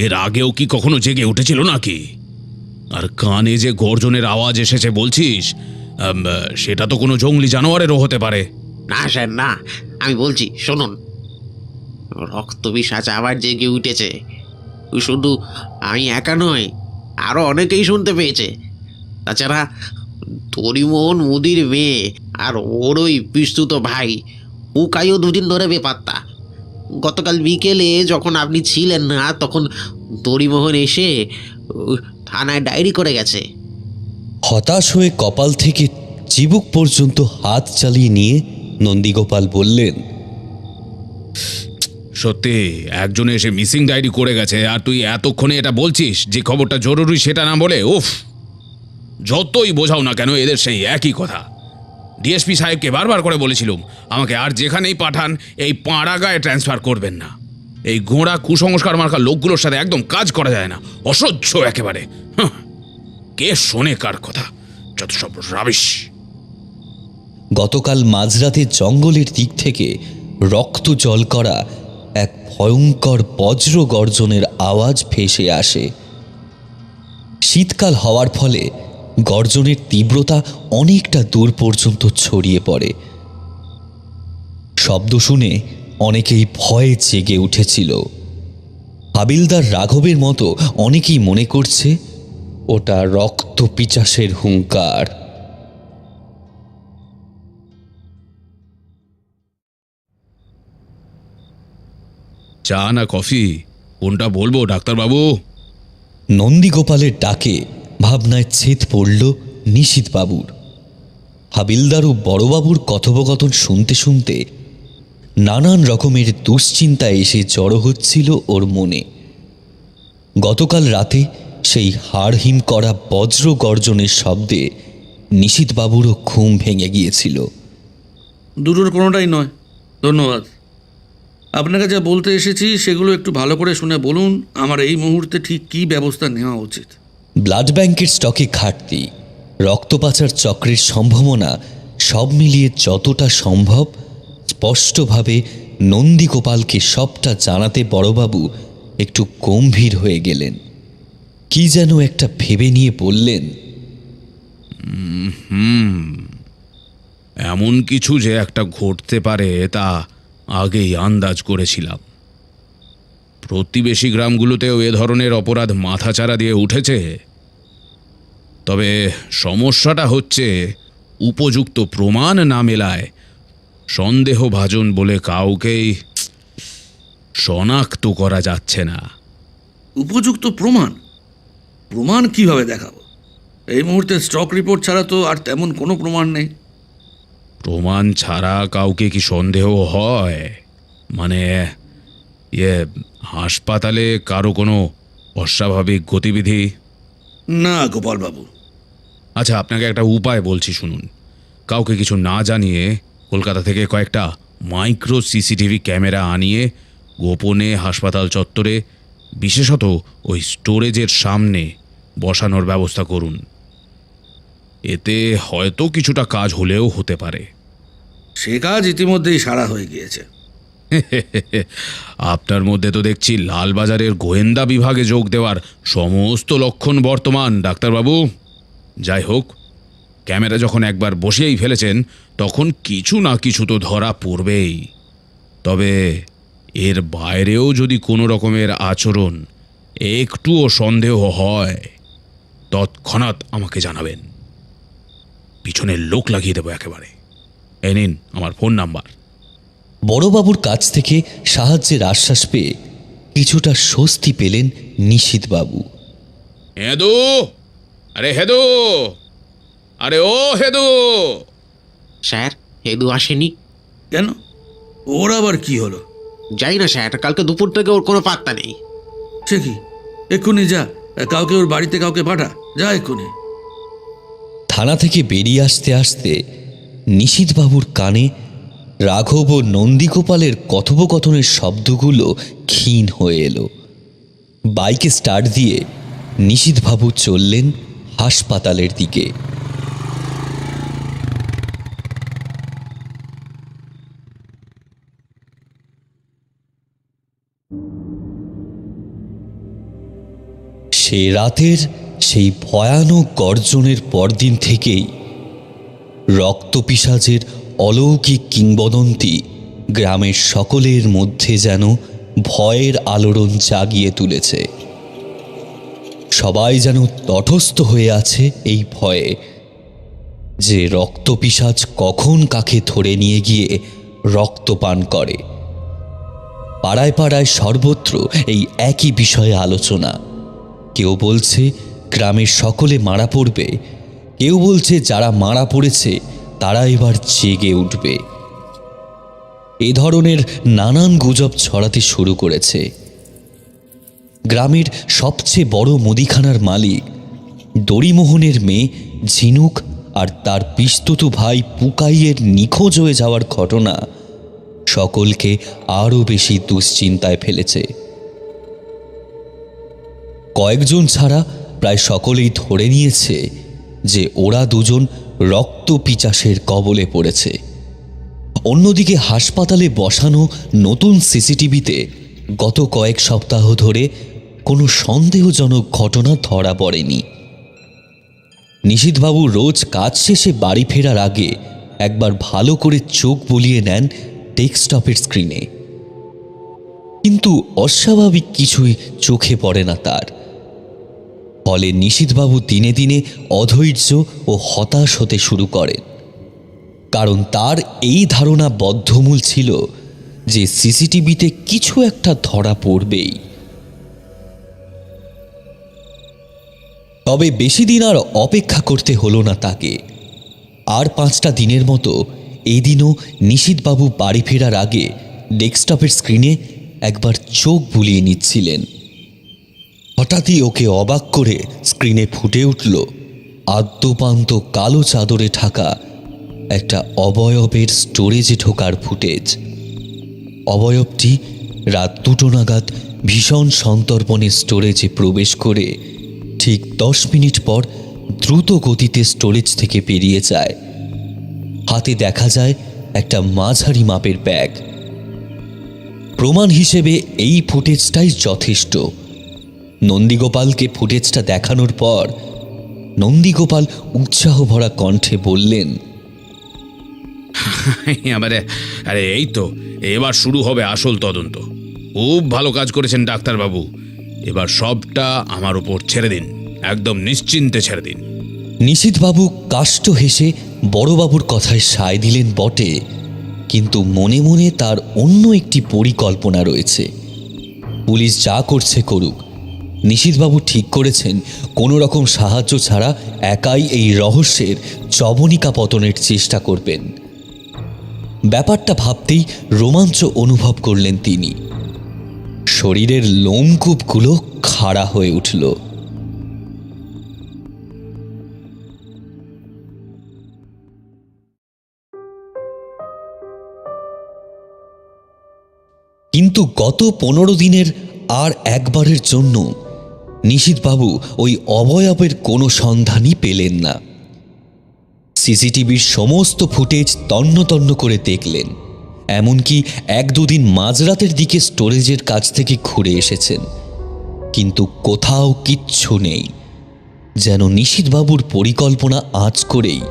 এর আগেও কি কখনো জেগে উঠেছিল নাকি? আর কানে যে গর্জনের আওয়াজ এসেছে বলছিস, সেটা তো কোনো জঙ্গলি জানোয়ারেরও হতে পারে। না স্যার না, আমি বলছি শুনুন, রক্ত পিশাচ আবার জেগে উঠেছে। শুধু আমি একা নয়, আরো অনেকেই শুনতে পেয়েছে। তাছাড়া তরিমোহন মুদির মেয়ে আর ওর ওই পিস্তুত ভাই উকাইও দুদিন ধরে বেপাত্তা। গতকাল বিকেলে যখন আপনি ছিলেন না, তখন তরিমোহন এসে থানায় ডায়েরি করে গেছে। হতাশ হয়ে কপাল থেকে চিবুক পর্যন্ত হাত চালিয়ে নিয়ে নন্দীগোপাল বললেন, সত্যি একজনে এসে মিসিং ডায়েরি করে গেছে, আর তুই এতক্ষণে এটা বলছিস যে খবরটা জরুরি সেটা না বলে? উফ, যতই বোঝাও না কেন এদের সেই একই কথা। ডিএসপি সাহেবকে বারবার করে বলেছিলাম আমাকে আর যেখানেই পাঠান এই পাড়াগায় ট্রান্সফার করবেন না। এই গোঁড়া কুসংস্কার মার্কা লোকগুলোর সাথে একদম কাজ করা যায় না, অসহ্য একেবারে। হাহ, কে শোনে কার কথা, যত সব রাবিশ। গতকাল মাঝরাতে জঙ্গলের দিক থেকে রক্ত জল করা এক ভয়ঙ্কর বজ্র গর্জনের আওয়াজ ভেসে আসে। শীতকাল হওয়ার ফলে গর্জনের তীব্রতা অনেকটা দূর পর্যন্ত ছড়িয়ে পড়ে। শব্দ শুনে অনেকেই ভয়ে জেগে উঠেছিল। হাবিলদার রাঘবের মতো অনেকেই মনে করছে ওটা রক্ত পিচাসের হুঙ্কার। চা না কফি, কোনটা বলবো ডাক্তারবাবু? নন্দীগোপালের ডাকে ভাবনায় ছেদ পড়ল নিশীথবাবুর। হাবিলদার ও বড়বাবুর কথোপকথন শুনতে শুনতে নানান রকমের দুশ্চিন্তা এসে জড়ো হচ্ছিল ওর মনে। গতকাল রাতে সেই হাড়হিম করা বজ্র গর্জনের শব্দে নিশীথবাবুরও ঘুম ভেঙে গিয়েছিল। দুটোর কোনোটাই নয়, ধন্যবাদ। আপনার কাছে যা বলতে এসেছি সেগুলো একটু ভালো করে শুনে বলুন আমার এই মুহূর্তে ঠিক কী ব্যবস্থা নেওয়া উচিত। ব্লাড ব্যাংকের স্টকে ঘাটতি, রক্তপাচার চক্রের সম্ভাবনা সব মিলিয়ে যতটা সম্ভব স্পষ্টভাবে নন্দীগোপালকে সবটা জানাতে বড়বাবু একটু গম্ভীর হয়ে গেলেন। কি যেন একটা ভেবে নিয়ে বললেন, এমন কিছু যে একটা ঘটতে পারে তা আগেই আন্দাজ করেছিলাম। প্রতিবেশী গ্রামগুলোতেও এ ধরনের অপরাধ মাথাচাড়া দিয়ে উঠেছে। তবে সমস্যাটা হচ্ছে উপযুক্ত প্রমাণ না মেলায় সন্দেহভাজন বলে কাউকেই শনাক্ত করা যাচ্ছে না। উপযুক্ত প্রমাণ? প্রমাণ কিভাবে দেখাবো? এই মুহূর্তে স্টক রিপোর্ট ছাড়া তো আর তেমন কোনো প্রমাণ নেই। প্রমাণ ছাড়া কাউকে কি সন্দেহ হয়? মানে হাসপাতালে কারো কোনো অস্বাভাবিক গতিবিধি? না গোপালবাবু। আচ্ছা, আপনাকে একটা উপায় বলছি শুনুন। কাউকে কিছু না জানিয়ে কলকাতা থেকে কয়েকটা মাইক্রো সিসিটিভি ক্যামেরা আনিয়ে গোপনে হাসপাতাল চত্বরে, বিশেষত ওই স্টোরেজের সামনে বসানোর ব্যবস্থা করুন। এতে হয়তো কিছুটা কাজ হলেও হতে পারে। সে কাজ ইতিমধ্যেই সারা হয়ে গিয়েছে। আপনার মধ্যে তো দেখছি লালবাজারের গোয়েন্দা বিভাগে যোগ দেওয়ার সমস্ত লক্ষণ বর্তমান ডাক্তারবাবু। যাই হোক, ক্যামেরা যখন একবার বসিয়েই ফেলেছেন তখন কিছু না কিছু তো ধরা পড়বেই। তবে এর বাইরেও যদি কোনো রকমের আচরণ একটুও সন্দেহ হয় তৎক্ষণাৎ আমাকে জানাবেন। পিছনের লোক লাগিয়ে দেবো একেবারে। এই নিন আমার ফোন নাম্বার। বড়বাবুর কাছ থেকে সাহায্যের আশ্বাস পেয়ে কিছুটা স্বস্তি পেলেন নিশীথবাবু। হেদু, আরে হেদু, আরে ও হেদু। স্যার, হেদু আসেনি কেন? ওর আবার কি হলো? যাই না স্যার, কালকে দুপুর থেকে ওর কোনো পাত্তা নেই। সে কি? এক্ষুনি যা, কাউকে ওর বাড়িতে কাউকে পাঠা, যা এক্ষুনি। থানা থেকে বেরিয়ে আসতে আসতে নিশীথবাবুর কানে রাঘব ও নন্দীগোপালের কথোপকথনের শব্দগুলো ক্ষীণ হয়ে এলো। বাইকে স্টার্ট দিয়ে নিশীথবাবু চললেন হাসপাতালের দিকে। সে রাতের সেই ভয়ানক গর্জনের পরদিন থেকেই রক্তপিশাচের অলৌকিক কিংবদন্তি গ্রামের সকলের মধ্যে যেন ভয়ের আলোড়ন জাগিয়ে তুলেছে। সবাই যেন তটস্থ হয়ে আছে এই ভয়ে যে রক্তপিশাচ কখন কাকে ধরে নিয়ে গিয়ে রক্তপান করে। পাড়ায় পাড়ায় সর্বত্র এই একই বিষয়ে আলোচনা। কেউ বলছে গ্রামের সকলে মারা পড়বে, কেউ বলছে যারা মারা পড়েছে তারা এবার জেগে উঠবে। এ ধরনের নানান গুজব ছড়াতে শুরু করেছে। গ্রামের সবচেয়ে বড় মুদিখানার মালিক দড়িমোহনের মেয়ে ঝিনুক আর তার পিস্তুত ভাই পুকাইয়ের নিখোঁজ হয়ে যাওয়ার ঘটনা সকলকে আরও বেশি দুশ্চিন্তায় ফেলেছে। কয়েকজন ছাড়া প্রায় সকলেই ধরে নিয়েছে যে ওরা দুজন রক্তপিচাসের কবলে পড়েছে। অন্যদিকে হাসপাতালে বসানো নতুন সিসিটিভিতে গত কয়েক সপ্তাহ ধরে কোনো সন্দেহজনক ঘটনা ধরা পড়েনি। নিশীথবাবু রোজ কাজ শেষে বাড়ি ফেরার আগে একবার ভালো করে চোখ বুলিয়ে নেন ডেস্কটপের স্ক্রিনে, কিন্তু অস্বাভাবিক কিছুই চোখে পড়ে না তার। ফলে নিশীথবাবু দিনে দিনে অধৈর্য ও হতাশ হতে শুরু করেন, কারণ তার এই ধারণা বদ্ধমূল ছিল যে সিসিটিভিতে কিছু একটা ধরা পড়বেই। তবে বেশি দিন আর অপেক্ষা করতে হলো না তাকে। আর 5টা দিনের মতো এই দিনও নিশীথবাবু বাড়ি ফেরার আগে ডেস্কটপের স্ক্রিনে একবার চোখ বুলিয়ে নিচ্ছিলেন। হঠাৎই ওকে অবাক করে স্ক্রিনে ফুটে উঠল আদ্যপান্ত কালো চাদরে ঢাকা একটা অবয়বের স্টোরেজে ঢোকার ফুটেজ। অবয়বটি রাত 2টো নাগাদ ভীষণ সন্তর্পণে স্টোরেজে প্রবেশ করে ঠিক 10 মিনিট পর দ্রুত গতিতে স্টোরেজ থেকে বেরিয়ে যায়। হাতে দেখা যায় একটা মাঝারি মাপের ব্যাগ। প্রমাণ হিসেবে এই ফুটেজটাই যথেষ্ট। নন্দীগোপালকে ফুটেজটা দেখানোর পর নন্দীগোপাল উৎসাহ ভরা কণ্ঠে বললেন, আরে এই তো এবার শুরু হবে আসল তদন্ত। খুব ভালো কাজ করেছেন ডাক্তারবাবু, এবার সবটা আমার উপর ছেড়ে দিন, একদম নিশ্চিন্তে ছেড়ে দিন। নিশীথবাবু কাষ্ঠ হেসে বড়বাবুর কথায় সায় দিলেন বটে, কিন্তু মনে মনে তার অন্য একটি পরিকল্পনা রয়েছে। পুলিশ যা করছে করুক, নিশীথবাবু ঠিক করেছেন কোনো রকম সাহায্য ছাড়া একাই এই রহস্যের জবনিকা পতনের চেষ্টা করবেন। ব্যাপারটা ভাবতেই রোমাঞ্চ অনুভব করলেন তিনি। শরীরের লোমকূপগুলো খাড়া হয়ে উঠল। কিন্তু গত 15 দিনের আর একবারের জন্য নিশীথবাবু ওই অবয়বের কোনো সন্ধানই পেলেন না। সিসিটিভির সমস্ত ফুটেজ তন্ন তন্ন করে দেখলেন, এমনকি 1-2 দিন মাঝরাতের দিকে স্টোরেজের কাছ থেকে ঘুরে এসেছেন, কিন্তু কোথাও কিচ্ছু নেই। যেন নিশীথবাবুর পরিকল্পনা আঁচ করেই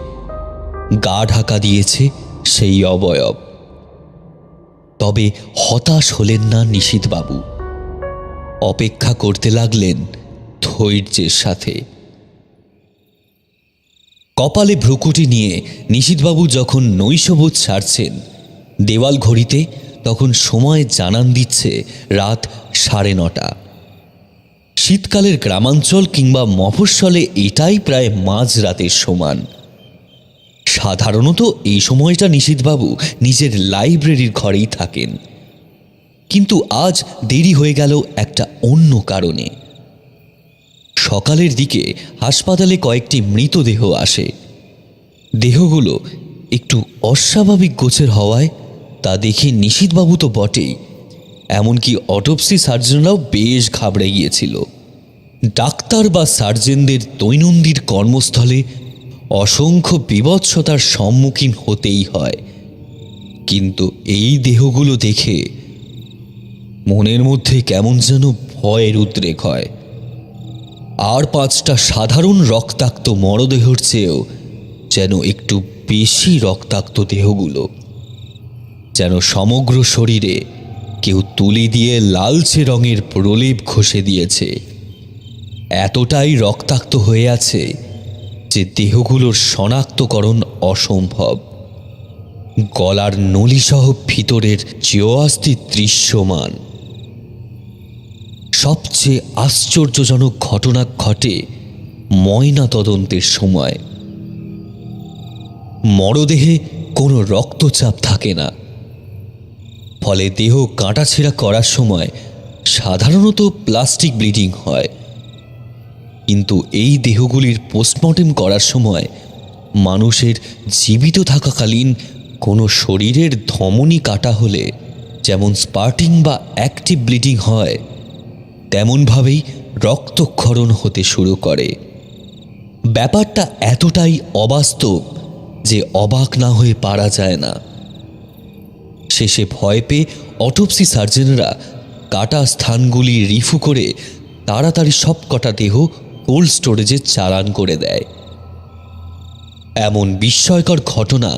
গা ঢাকা দিয়েছে সেই অবয়ব। তবে হতাশ হলেন না নিশীথবাবু। অপেক্ষা করতে লাগলেন ধৈর্যের সাথে। কপালে ভ্রুকুটি নিয়ে নিশীথবাবু যখন নৈশবোধ ছাড়ছেন, দেওয়াল ঘড়িতে তখন সময় জানান দিচ্ছে রাত 9:30। শীতকালের গ্রামাঞ্চল কিংবা মফস্বলে এটাই প্রায় মাঝরাতের সমান। সাধারণত এই সময়টা নিশীথবাবু নিজের লাইব্রেরির ঘরেই থাকেন, কিন্তু আজ দেরি হয়ে গেল একটা অন্য কারণে। সকালের দিকে হাসপাতালে কয়েকটি মৃতদেহ আসে। দেহগুলো একটু অস্বাভাবিক গোছের হওয়ায় তা দেখে নিশীথবাবু তো বটেই, এমনকি অটোপসি সার্জনরাও বেশ ঘাবড়ে গিয়েছিল। ডাক্তার বা সার্জনদের দৈনন্দিন কর্মস্থলে অসংখ্য বিভৎসতার সম্মুখীন হতেই হয়, কিন্তু এই দেহগুলো দেখে মনের মধ্যে কেমন যেন ভয়ের উদ্রেক হয়। আর 5টা সাধারণ রক্তাক্ত মরদেহর চেয়েও যেন একটু বেশি রক্তাক্ত দেহগুলো, যেন সমগ্র শরীরে কেউ তুলি দিয়ে লালচে রঙের প্রলেপ ঘষে দিয়েছে। এতটাই রক্তাক্ত হয়ে আছে যে দেহগুলোর শনাক্তকরণ অসম্ভব। গলার নলিসহ ভিতরের চেয়েও দৃশ্যমান। সবচেয়ে আশ্চর্যজনক ঘটনা ঘটে ময়না তদন্তের সময়। মরদেহে কোনো রক্তচাপ থাকে না, ফলে দেহ কাটাছেঁড়া করার সময় সাধারণত প্লাস্টিক ব্লিডিং হয়। কিন্তু এই দেহগুলির পোস্টমর্টেম করার সময় মানুষের জীবিত থাকাকালীন কোনো শরীরের ধমনী কাটা হলে যেমন স্পার্টিং বা অ্যাক্টিভ ব্লিডিং হয়, তেমনভাবেই রক্তক্ষরণ হতে শুরু করে। ব্যাপারটা এতটাই অবাস্তব যে অবাক না হয়ে পারা যায় না। শেষে ভয় পেয়ে অটোপসি সার্জনরা কাটা স্থানগুলি রিফু করে তাড়াতাড়ি সব কটা দেহ কোল্ড স্টোরেজে চালান করে দেয়। এমন বিস্ময়কর ঘটনা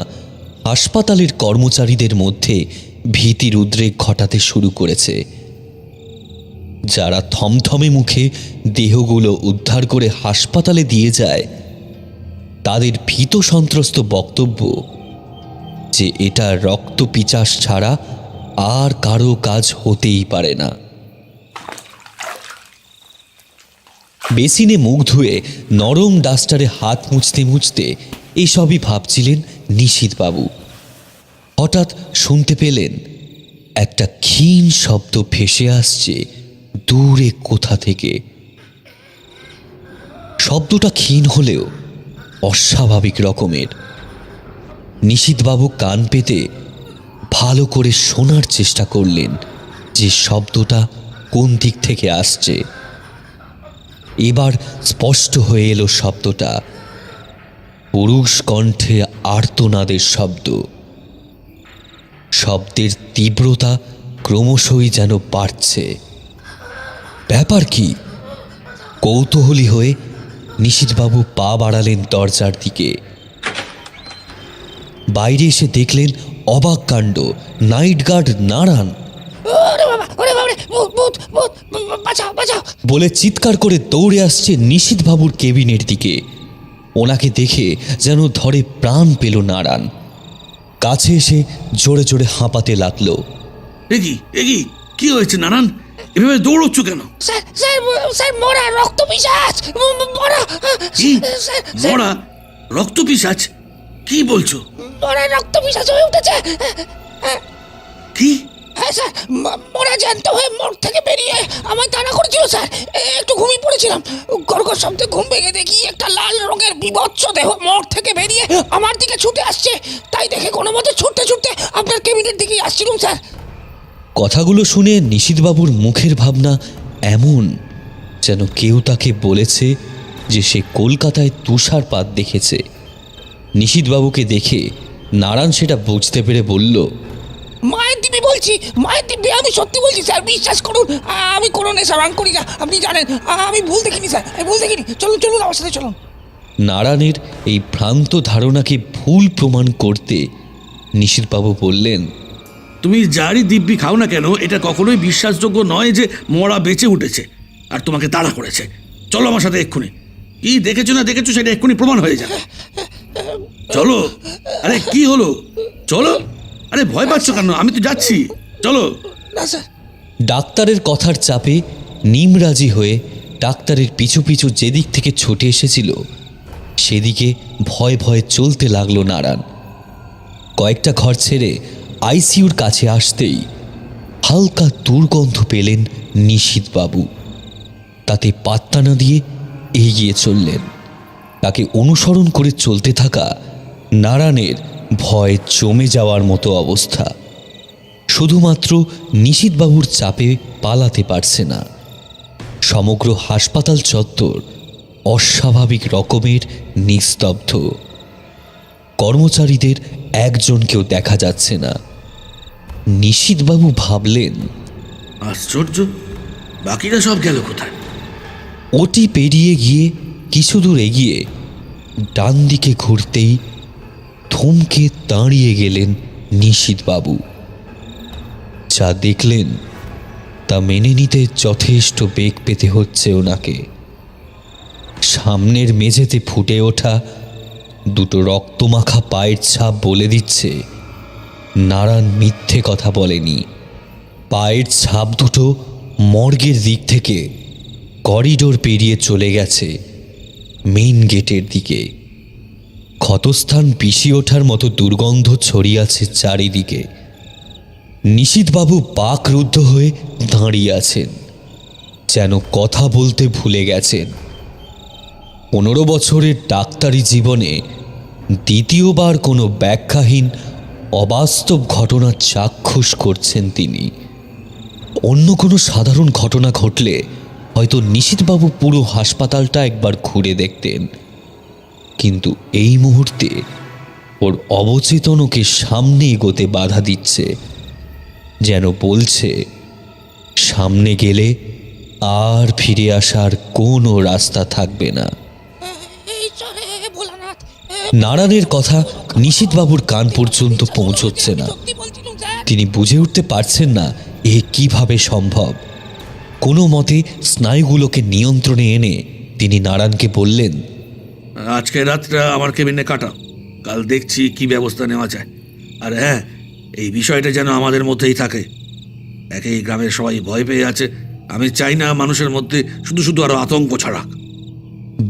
হাসপাতালের কর্মচারীদের মধ্যে ভীতির উদ্রেক ঘটাতে শুরু করেছে। যারা থমথমে মুখে দেহগুলো উদ্ধার করে হাসপাতালে দিয়ে যায়, তাদের ভীত সন্ত্রস্ত বক্তব্য যে এটা রক্ত পিচাস ছাড়া আর কারো কাজ হতেই পারে না। বেসিনে মুখ ধুয়ে নরম ডাস্টারে হাত মুছতে মুছতে এসবই ভাবছিলেন নিশীথবাবু। হঠাৎ শুনতে পেলেন একটা ক্ষীণ শব্দ ভেসে আসছে দূরে কোথা থেকে। শব্দটা ক্ষীণ হলেও অস্বাভাবিক রকমের। নিশীথবাবু কান পেতে ভালো করে শোনার চেষ্টা করলেন যে শব্দটা কোন দিক থেকে আসছে। এবার স্পষ্ট হয়ে এলো শব্দটা পুরুষ কণ্ঠে আর্তনাদের শব্দ। শব্দের তীব্রতা ক্রমশই যেন বাড়ছে। ব্যাপার কি? কৌতূহলী হয়ে নিশীথবাবু পা বাড়ালেন দরজার দিকে। বাইরে এসে দেখলেন অবাক কাণ্ড। নাইট গার্ড নারায়ণ বলে চিৎকার করে দৌড়ে আসছে নিশীথবাবুর কেবিনের দিকে। ওনাকে দেখে যেন ধরে প্রাণ পেল নারায়ণ। কাছে এসে জোরে জোরে হাঁপাতে লাগলো। এগি এগি কি হয়েছে নারায়ণ? এভাবে দৌড়চ্ছ কেন? স্যার স্যার স্যার মরা রক্ত পিশাচ মরা। কি মরা রক্ত পিশাচ? কি বলছো? মরা রক্ত পিশাচ হয়ে উঠেছে। কি? হ্যাঁ স্যার, মরা জ্যান্ত হয়ে মর্গ থেকে বেরিয়ে আমায় তাড়া করেছিল স্যার। একটু ঘুমিয়ে পড়েছিলাম, গড়গড় শব্দে ঘুম ভেঙে দেখি একটা লাল রঙের বিভৎস দেহ মর্গ থেকে বেরিয়ে আমার দিকে ছুটে আসছে। তাই দেখে কোনো মতে ছুটতে ছুটতে আপনার কেবিনের দিকেই আসছিলাম স্যার। কথাগুলো শুনে নিশীথবাবুর মুখের ভাবনা এমন যেন কেউ তাকে বলেছে যে সে কলকাতায় তুষারপাত দেখেছে। নিশীথবাবুকে দেখে নারায়ণ সেটা বুঝতে পেরে বলল, মায়ের দিব্যি বলছি, মায়ের দিব্যি আমি সত্যি বলছি স্যার, বিশ্বাস করুন। আমি কোনো নেশা ভান করি না, আপনি জানেন। আমি ভুল দেখিনি স্যার, আমি ভুল দেখিনি। চলুন চলুন আমার সাথে চলুন। নারায়ণের এই ভ্রান্ত ধারণাকে ভুল প্রমাণ করতে নিশীথবাবু বললেন, তুমি যারই দিব্যি খাও না কেন, এটা কখনোই বিশ্বাসযোগ্য নয় যে মরা বেঁচে উঠেছে আর তোমাকে তাড়া করেছে। চলো আমার সাথে এক্ষুনি। কি দেখেছো না দেখেছো সেটা এক্ষুনি প্রমাণ হয়ে যাবে। চলো। আরে কি হলো? চলো। আরে ভয় পাচ্ছ কেন? আমি তো যাচ্ছি, চলো। না স্যার। ডাক্তারের কথার চাপে নিমরাজি হয়ে ডাক্তারের পিছু পিছু যেদিক থেকে ছুটে এসেছিল সেদিকে ভয়ে ভয়ে চলতে লাগলো নারায়ণ। কয়েকটা ঘর ছেড়ে আইসিইউর কাছে আসতেই হালকা দুর্গন্ধ পেলেন নিশীথবাবু। তাতে পাত্তা না দিয়ে এগিয়ে চললেন। তাকে অনুসরণ করে চলতে থাকা নারায়ণের ভয় জমে যাওয়ার মতো অবস্থা। শুধুমাত্র নিশীথবাবুর চাপে পালাতে পারছে না। সমগ্র হাসপাতাল চত্বর অস্বাভাবিক রকমের নিস্তব্ধ। কর্মচারীদের একজনকেও দেখা যাচ্ছে না। নিশীথবাবু ভাবলেন, আশ্চর্য, বাকিরা সব গেল কোথায়? ওটি পেরিয়ে গিয়ে কিছু দূর এগিয়ে ডান দিকে ঘুরতেই থমকে দাঁড়িয়ে গেলেন নিশীথবাবু। যা দেখলেন তা মেনে নিতে যথেষ্ট বেগ পেতে হচ্ছে ওনাকে। সামনের মেঝেতে ফুটে ওঠা দুটো রক্তমাখা পায়ের ছাপ বলে দিচ্ছে নারায়ণ মিথ্যে কথা বলেনি। পায়ের ছাপ দুটো মর্গের দিক থেকে করিডোর পেরিয়ে চলে গেছে মেইন গেটের দিকে। ক্ষতস্থান পিষে ওঠার মতো দুর্গন্ধ ছড়িয়ে আছে চারিদিকে। নিশীথবাবু বাকরুদ্ধ হয়ে দাঁড়িয়ে আছেন, যেন কথা বলতে ভুলে গেছেন। 15 বছরের ডাক্তারি জীবনে দ্বিতীয়বার কোনো ব্যাখ্যাহীন অবাস্তব ঘটনার চাক্ষুষ করছেন তিনি। অন্য কোনো সাধারণ ঘটনা ঘটলে হয়তো নিশীথবাবু পুরো হাসপাতালটা একবার ঘুরে দেখতেন, কিন্তু এই মুহূর্তে ওর অবচেতন ওকে সামনে এগোতে বাধা দিচ্ছে, যেন বলছে সামনে গেলে আর ফিরে আসার কোনো রাস্তা থাকবে না। এই চলে ভোলানাথ। নারায়ণের কথা নিশীথবাবুর কান পর্যন্ত পৌঁছচ্ছে না। সত্যি বলছি নু স্যার। তিনি বুঝে উঠতে পারছেন না এ কিভাবে সম্ভব। কোনো মতে স্নায়ুগুলোকে নিয়ন্ত্রণে এনে তিনি নারায়ণকে বললেন, আজকে রাতটা আমার কেবিনে কাটাও, কাল দেখছি কি ব্যবস্থা নেওয়া যায়। আর হ্যাঁ, এই বিষয়টা যেন আমাদের মধ্যেই থাকে। একই গ্রামের সবাই ভয় পেয়ে আছে, আমি চাই না মানুষের মধ্যে শুধু শুধু আরো আতঙ্ক ছড়াক।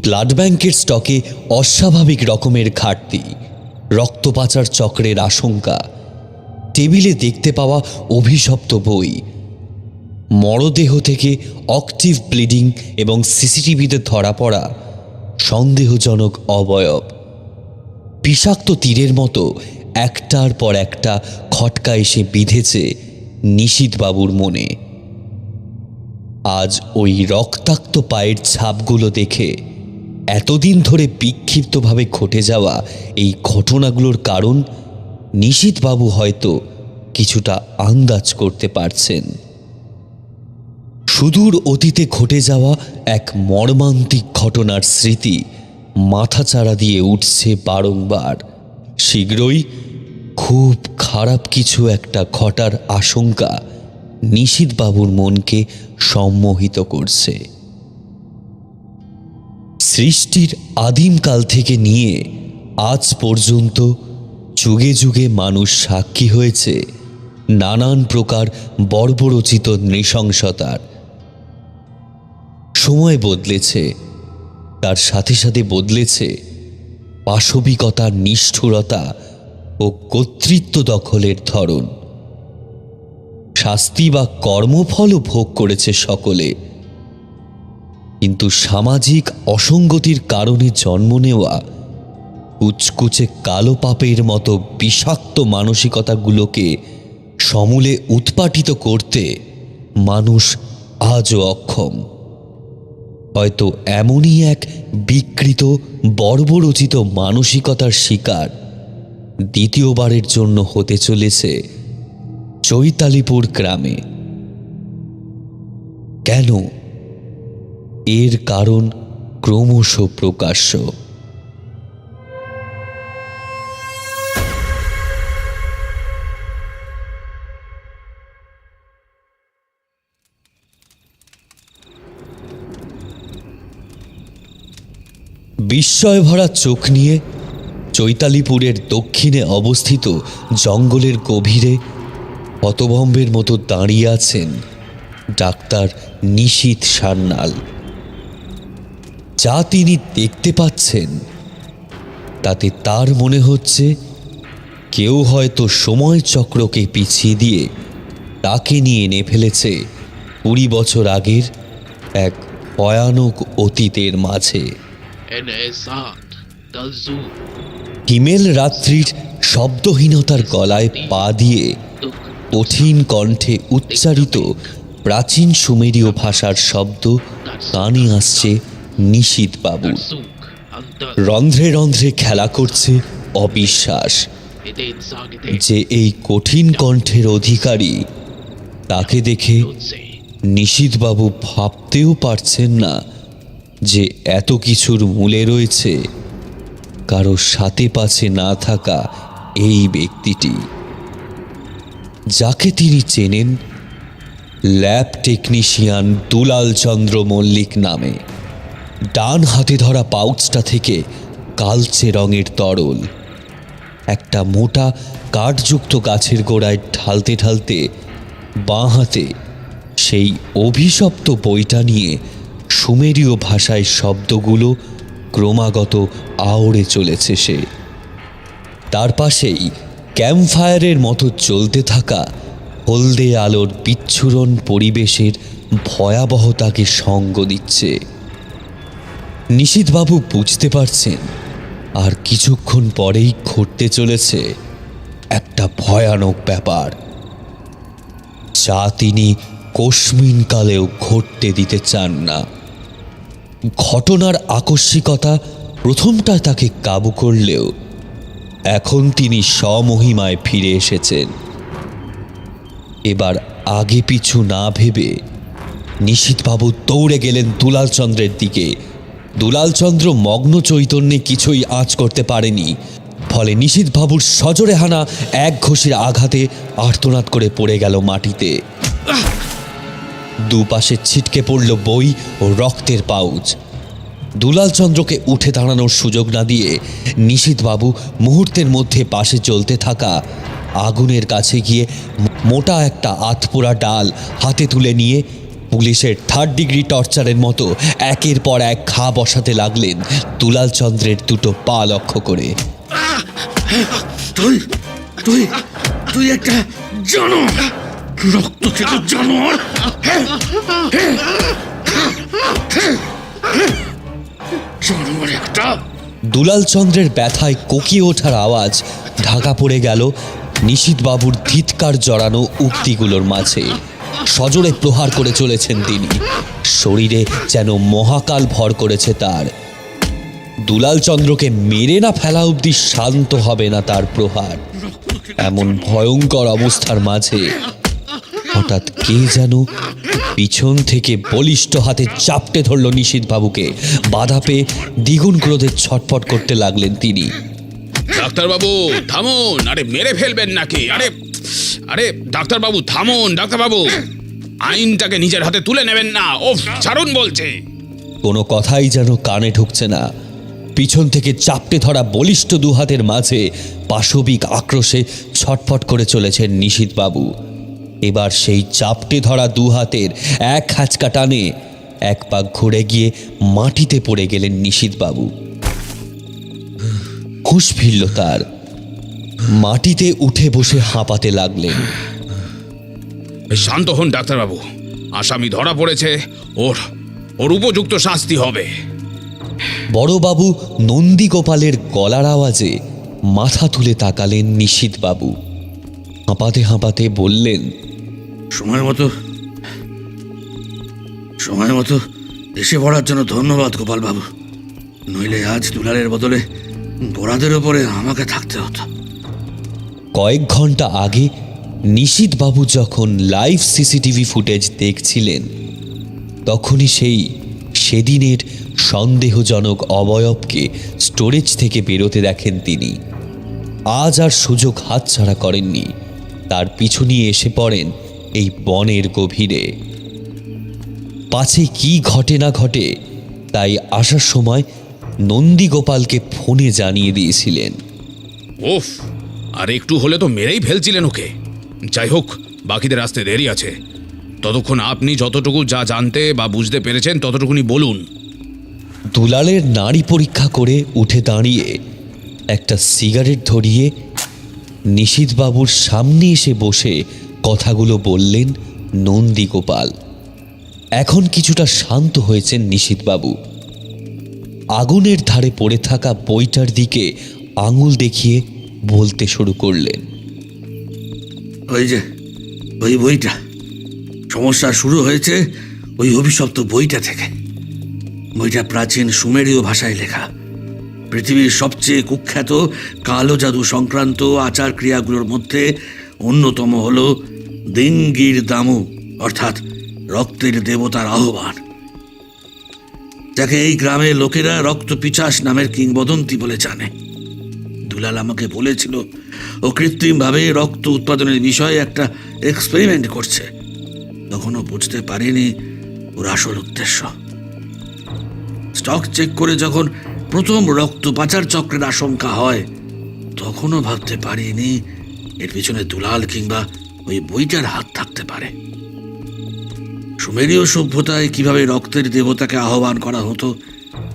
ব্লাড ব্যাংকের স্টকে অস্বাভাবিক রকমের ঘাটতি, রক্ত পাচার চক্রের আশঙ্কা, টেবিলে দেখতে পাওয়া অভিশপ্ত বই, মরদেহ থেকে অক্টিভ ব্লিডিং এবং সিসিটিভিতে ধরা পড়া সন্দেহজনক অবয়ব, বিষাক্ত তীরের মতো একটার পর একটা খটকা এসে বিঁধেছে নিশীথবাবুর মনে। আজ ওই রক্তাক্ত পায়ের ছাপগুলো দেখে এতদিন ধরে বিক্ষিপ্তভাবে ঘটে যাওয়া এই ঘটনাগুলোর কারণ নিশীথবাবু হয়তো কিছুটা আন্দাজ করতে পারছেন। সুদূর অতীতে ঘটে যাওয়া এক মর্মান্তিক ঘটনার স্মৃতি মাথাচাড়া দিয়ে উঠছে বারংবার। শীঘ্রই খুব খারাপ কিছু একটা ঘটার আশঙ্কা নিশীথবাবুর মনকে সম্মোহিত করছে। সৃষ্টির আদিমকাল থেকে নিয়ে আজ পর্যন্ত যুগে যুগে মানুষ সাক্ষী হয়েছে নানান প্রকার বর্বরোচিত নৃশংসতার। সময় বদলেছে, তার সাথে সাথে বদলেছে পাশবিকতার নিষ্ঠুরতা ও কর্তৃত্ব দখলের ধরন। শাস্তি বা কর্মফলও ভোগ করেছে সকলে, কিন্তু সামাজিক অসঙ্গতির কারণে জন্ম নেওয়া কুচকুচে কালো পাপের মতো বিষাক্ত মানসিকতাগুলোকে সমূলে উৎপাটিত করতে মানুষ আজও অক্ষম। হয়তো এমনই এক বিকৃত বর্বরোচিত মানসিকতার শিকার দ্বিতীয়বারের জন্য হতে চলেছে চৈতালিপুর গ্রামে। কেন? এর কারণ ক্রমশ প্রকাশ্য। বিস্ময় ভরা চোখ নিয়ে চৈতালিপুরের দক্ষিণে অবস্থিত জঙ্গলের গভীরে হতভম্বের মতো দাঁড়িয়ে আছেন ডাক্তার নিশীথ সান্যাল। যা তিনি দেখতে পাচ্ছেন তাতে তার মনে হচ্ছে কেউ হয়তো সময় চক্রকে পিছিয়ে দিয়ে তাকে নিয়ে এনে ফেলেছে 20 বছর আগের এক ভয়ানক অতীতের মাঝে। হিমেল রাত্রির শব্দহীনতার গলায় পা দিয়ে কঠিন কণ্ঠে উচ্চারিত প্রাচীন সুমেরীয় ভাষার শব্দ কানে আসছে নিশীথবাবুর। রন্ধ্রে রন্ধ্রে খেলা করছে অবিশ্বাস যে এই কঠিন কণ্ঠের অধিকারী তাকে দেখে নিশীথবাবু ভাবতেও পারছেন না যে এত কিছুর মূলে রয়েছে কারো সাথে পাছে না থাকা এই ব্যক্তিটি, যাকে তিনি চেনেন ল্যাব টেকনিশিয়ান দুলাল চন্দ্র মল্লিক নামে। ডান হাতে ধরা পাউচটা থেকে কালচে রঙের তরল একটা মোটা কাঠযুক্ত গাছের গোড়ায় ঢালতে ঢালতে বাঁ হাতে সেই অভিশপ্ত বইটা নিয়ে সুমেরীয় ভাষায় শব্দগুলো ক্রমাগত আওড়ে চলেছে সে। তার পাশেই ক্যাম্পফায়ারের মতো চলতে থাকা হলদে আলোর বিচ্ছুরণ পরিবেশের ভয়াবহতাকে সঙ্গ দিচ্ছে। নিশীথবাবু বুঝতে পারছেন আর কিছুক্ষণ পরেই ঘটতে চলেছে একটা ভয়ানক ব্যাপার, যা তিনি কস্মিনকালেও ঘটতে দিতে চান না। ঘটনার আকস্মিকতা প্রথমটায় তাকে কাবু করলেও এখন তিনি স্বমহিমায় ফিরে এসেছেন। এবার আগে পিছু না ভেবে নিশীথবাবু দৌড়ে গেলেন দুলালচন্দ্রের দিকে। দুলালচন্দ্র মগ্ন চৈতন্যে কিছুই আঁচ করতে পারেনি, ফলে নিশীথবাবুর সজোরে হানা এক ঘষির আঘাতে আর্তনাদ করে পড়ে গেল মাটিতে। দুপাশে ছিটকে পড়ল বই ও রক্তের পাউচ। দুলালচন্দ্রকে উঠে দাঁড়ানোর সুযোগ না দিয়ে নিশীথবাবু মুহূর্তের মধ্যে পাশে চলতে থাকা আগুনের কাছে গিয়ে মোটা একটা আধপোড়া ডাল হাতে তুলে নিয়ে পুলিশের 3rd ডিগ্রি টর্চারের মতো একের পর এক ঘা বসাতে লাগলেন দুলালচন্দ্রের দুটো পা লক্ষ্য করে। তুই তুই তুই একটা জানোয়ার, রক্ত খেতে জানোয়ার। জানোয়ার একটা। দুলালচন্দ্রের ব্যথায় কোকিয়ে ওঠার আওয়াজ ঢাকা পড়ে গেল নিশীথবাবুর ধিৎকার জড়ানো উক্তিগুলোর মাঝে। সজোরে প্রহার করে চলেছেন তিনি, শরীরে যেন মহাকাল ভর করেছে তার। দুলালচন্দ্রকে মেরে না ফেলা অবধি শান্ত হবে না তার প্রহার। এমন ভয়ঙ্কর অবস্থার মাঝে হঠাৎ কে যেন পিছন থেকে বলিষ্ঠ হাতে চাপটে ধরল নিশীথবাবুকে। বাধা পেয়ে দ্বিগুণ ক্রোধে ছটফট করতে লাগলেন তিনি। ডাক্তারবাবু থামুন, আরে মেরে ফেলবেন নাকি? আরে আরে ডাক্তারবাবু থামুন, ডাক্তারবাবু আইনটাকে নিজের হাতে তুলে নেবেন না। ওফ, ছাড়ুন বলছে। কোনো কথাই যেন কানে ঢুকছে না। পিছন থেকে চাপটে ধরা বলিষ্ঠ দুহাতের মাঝে পাশবিক আক্রোশে ছটফট করে চলেছেন নিশীথবাবু। এবার সেই চাপটে ধরা দুহাতের এক খাঁচকা টানে এক পাক ঘুরে গিয়ে মাটিতে পড়ে গেলেন নিশীথবাবু। হুঁশ ফিরল তার। মাটিতে উঠে বসে হাঁপাতে লাগলেন। শান্ত হন ডাক্তারবাবু, আসামি ধরা পড়েছে, ওর ওর উপযুক্ত শাস্তি হবে। বড়বাবু নন্দীগোপালের গলার আওয়াজে মাথা তুলে তাকালেন নিশীথবাবু। হাঁপাতে হাঁপাতে বললেন, সময় মতো এসে পড়ার জন্য ধন্যবাদ গোপাল বাবু, নইলে আজ দুলালের বদলে গোড়াদের ওপরে আমাকে থাকতে হতো। কয়েক ঘন্টা আগে নিশীথবাবু যখন লাইভ সিসিটিভি ফুটেজ দেখছিলেন, তখনই সেদিনের সন্দেহজনক অবয়বকে স্টোরেজ থেকে বেরোতে দেখেন তিনি। আজ আর সুযোগ হাতছাড়া করেননি, তার পিছু নিয়ে এসে পড়েন এই বনের গভীরে। পাছে কি ঘটে না ঘটে তাই আসার সময় নন্দীগোপালকে ফোনে জানিয়ে দিয়েছিলেন। ওফ, আর একটু হলে তো মেরেই ফেলছিলেন ওকে। যাই হোক, বাকিদের আসতে দেরি আছে। ততক্ষণ আপনি যতটুকু যা জানতে বা বুঝতে পেরেছেন ততটুকুনি বলুন। দুলালের নাড়ি পরীক্ষা করে উঠে দাঁড়িয়ে একটা সিগারেট ধরিয়ে নিশীথবাবুর সামনে এসে বসে কথাগুলো বললেন নন্দীগোপাল। এখন কিছুটা শান্ত হয়েছেন নিশীথবাবু। আগুনের ধারে পড়ে থাকা বইটার দিকে আঙুল দেখিয়ে বলতে শুরু করলেন, ওই বইটা, সমস্যা শুরু হয়েছে ওই অভিশপ্ত বইটা থেকে। বইটা প্রাচীন সুমেরীয় ভাষায় লেখা। পৃথিবীর সবচেয়ে কুখ্যাত কালো জাদু সংক্রান্ত আচার ক্রিয়াগুলোর মধ্যে অন্যতম হল দিঙ্গির দামু, অর্থাৎ রক্তের দেবতার আহ্বান। যাকে এই গ্রামের লোকেরা রক্ত পিচাস নামের কিংবদন্তি বলে জানে। দুলাল আমাকে বলেছিল ও কৃত্রিমভাবে রক্ত উৎপাদনের বিষয়ে একটা এক্সপেরিমেন্ট করছে। তখনও বুঝতে পারিনি ওর আসল উদ্দেশ্য। স্টক চেক করে যখন প্রথম রক্ত পাচার চক্রের আশঙ্কা হয়, তখনও ভাবতে পারিনি এর পিছনে দুলাল কিংবা ওই বইটার হাত থাকতে পারে। সুমেরীয় সভ্যতায় কিভাবে রক্তের দেবতাকে আহ্বান করা হতো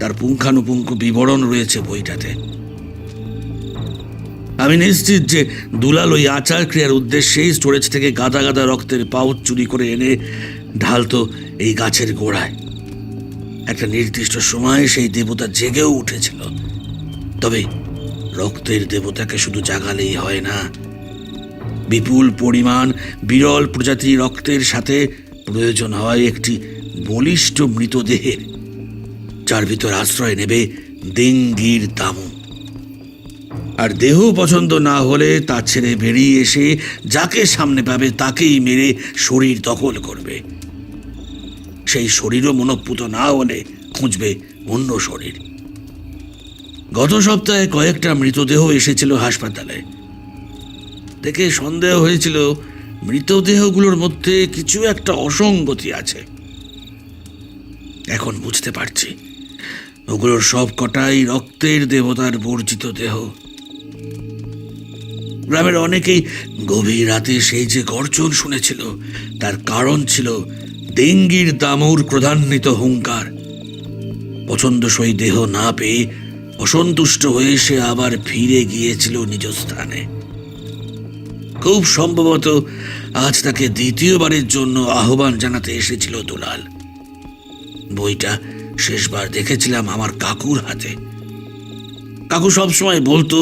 তার পুঙ্খানুপুঙ্খ বিবরণ রয়েছে বইটাতে। আমি নিশ্চিত যে দুলাল ওই আচার ক্রিয়ার উদ্দেশ্যেই স্টোরেজ থেকে গাদা গাদা রক্তের পাউচ চুরি করে এনে ঢালতো এই গাছের গোড়ায়। একটা নির্দিষ্ট সময়ে সেই দেবতা জেগেও উঠেছিল। তবে রক্তের দেবতাকে শুধু জাগালেই হয় না, বিপুল পরিমাণ বিরল প্রজাতির রক্তের সাথে প্রয়োজন হয় একটি বলিষ্ঠ মৃতদেহের, যার ভিতর আশ্রয় নেবে দেঙ্গির দামু। আর দেহ পছন্দ না হলে তা ছেড়ে বেরিয়ে এসে যাকে সামনে পাবে তাকেই মেরে শরীর দখল করবে। সেই শরীরও মনঃপুত না হলে খুঁজবে অন্য শরীর। গত সপ্তাহে কয়েকটা মৃতদেহ এসেছিল হাসপাতালে। দেখে সন্দেহ হয়েছিল মৃতদেহগুলোর মধ্যে কিছু একটা অসঙ্গতি আছে। এখন বুঝতে পারছি ওগুলোর সব কটাই রক্তের দেবতার বর্জিত দেহ। গ্রামের অনেকেই গভীর রাতে সেই যে গর্জন শুনেছিল তার কারণ ছিল দেঙ্গির দামুর ক্রোধান্বিত হুঙ্কার। পছন্দসই দেহ না পেয়ে অসন্তুষ্ট হয়ে সে আবার ফিরে গিয়েছিল নিজ স্থানে। খুব সম্ভবত আজ তাকে দ্বিতীয়বারের জন্য আহ্বান জানাতে এসেছিল দুলাল। বইটা শেষবার দেখেছিলাম আমার কাকুর হাতে। কাকু সবসময় বলতো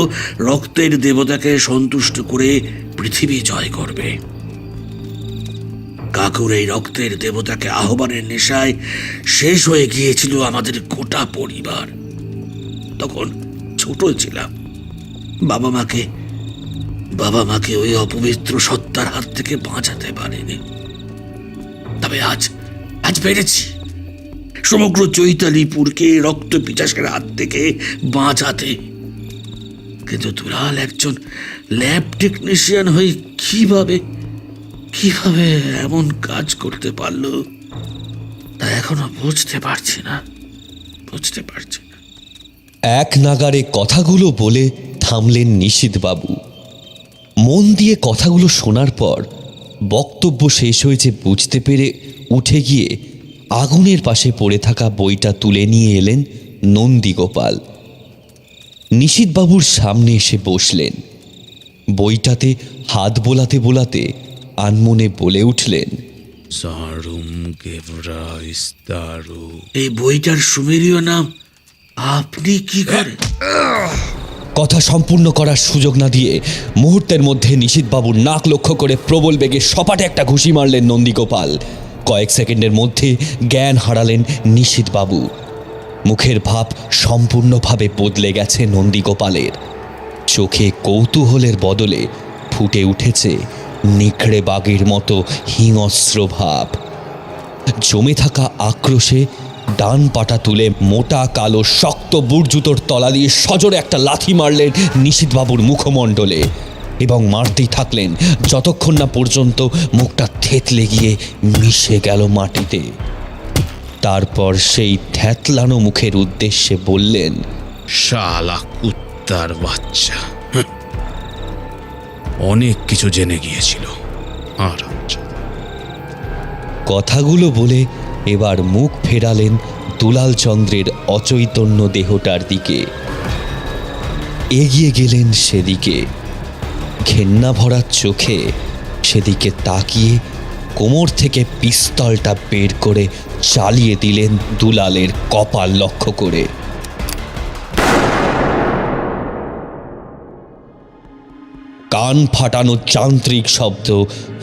রক্তের দেবতাকে সন্তুষ্ট করে পৃথিবী জয় করবে। কাকুর এই রক্তের দেবতাকে আহ্বানের নেশায় শেষ হয়ে গিয়েছিল আমাদের গোটা পরিবার। তখন ছোট ছিলাম, বাবা মাকে ওই অপবিত্র সত্তার হাত থেকে বাঁচাতে পারেনি। তবে আজ পেরেছি সমগ্র চৈতালিপুরকে রক্ত পিচাসের হাত থেকে বাঁচাতে। কিন্তু দুলাল একজন ল্যাব টেকনিশিয়ান হয়ে কিভাবে এমন কাজ করতে পারলো তা এখনো বুঝতে পারছি না। এক নাগারে কথাগুলো বলে থামলেন নিশীথবাবু। মন দিয়ে কথাগুলো শোনার পর বক্তব্য শেষ হয়েছে বুঝতে পেরে উঠে গিয়ে আগুনের পাশে পড়ে থাকা বইটা তুলে নিয়ে এলেন নন্দীগোপাল। নিশীথবাবুর সামনে এসে বসলেন। বইটাতে হাত বোলাতে বোলাতে আনমনে বলে উঠলেন, এই বইটার সুমেরীয় নাম আপনি কি করেন? কথা সম্পূর্ণ করার সুযোগ না দিয়ে মুহূর্তের মধ্যে নিশীথবাবুর নাক লক্ষ্য করে প্রবল বেগে সপাটে একটা ঘুষি মারলেন নন্দীগোপাল। কয়েক সেকেন্ডের মধ্যে জ্ঞান হারালেন নিশীথবাবু। মুখের ভাব সম্পূর্ণভাবে বদলে গেছে নন্দীগোপালের। চোখে কৌতূহলের বদলে ফুটে উঠেছে নিখড়ে বাঘের মতো হিংস্র ভাব। জমে থাকা আক্রোশে ডান পাটা তুলে মোটা কালো শক্ত বুটজুতোর তলা দিয়ে সজোরে একটা লাথি মারলেন নিশীথবাবুর মুখমণ্ডলে এবং মারতেই থাকলেন যতক্ষণ না পর্যন্ত মুখটা থেতলে গিয়ে মিশে গেল মাটিতে। তারপর সেই থ্যাতলানো মুখের উদ্দেশ্যে বললেন, শালা কুত্তার বাচ্চা, অনেক কিছু জেনে গিয়েছিল। আর কথাগুলো বলে এবার মুখ ফেরালেন দুলাল চন্দ্রের অচৈতন্য দেহটার দিকে। এগিয়ে গেলেন সেদিকে। ঘেন্না ভরা চোখে সেদিকে তাকিয়ে কোমর থেকে পিস্তলটা বের করে চালিয়ে দিলেন দুলালের কপাল লক্ষ্য করে। কান ফাটানো যান্ত্রিক শব্দ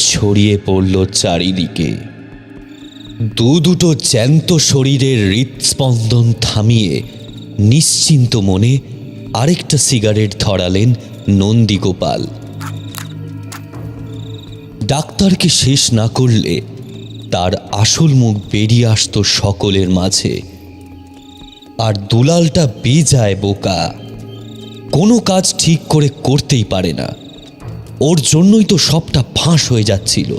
ছড়িয়ে পড়ল চারিদিকে। দুটো জ্যান্ত শরীরের হৃৎস্পন্দন থামিয়ে নিশ্চিন্ত মনে আরেকটা সিগারেট ধরালেন নন্দীগোপাল। ডাক্তারকে শেষ না করলে তার আসল মুখ বেরিয়ে আসতো সকলের মাঝে। আর দুলালটা বেজায় বোকা, কোনো কাজ ঠিক করে করতেই পারে না। ওর জন্যই তো সবটা ফাঁস হয়ে যাচ্ছিল।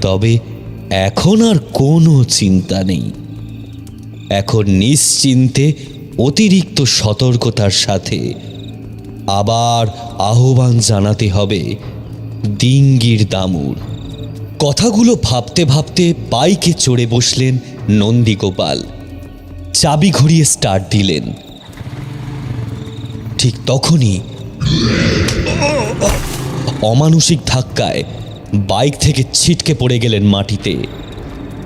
তবে এখন আর কোনো চিন্তা নেই। এখন নিশ্চিন্তে অতিরিক্ত সতর্কতার সাথে আবার আহ্বান জানাতে হবে ডিঙ্গির দামুর। কথাগুলো ভাবতে ভাবতে বাইকে চড়ে বসলেন নন্দীগোপাল। চাবি ঘুরিয়ে স্টার্ট দিলেন। ঠিক তখনই অমানুষিক ধাক্কায় বাইক থেকে ছিটকে পড়ে গেলেন মাটিতে।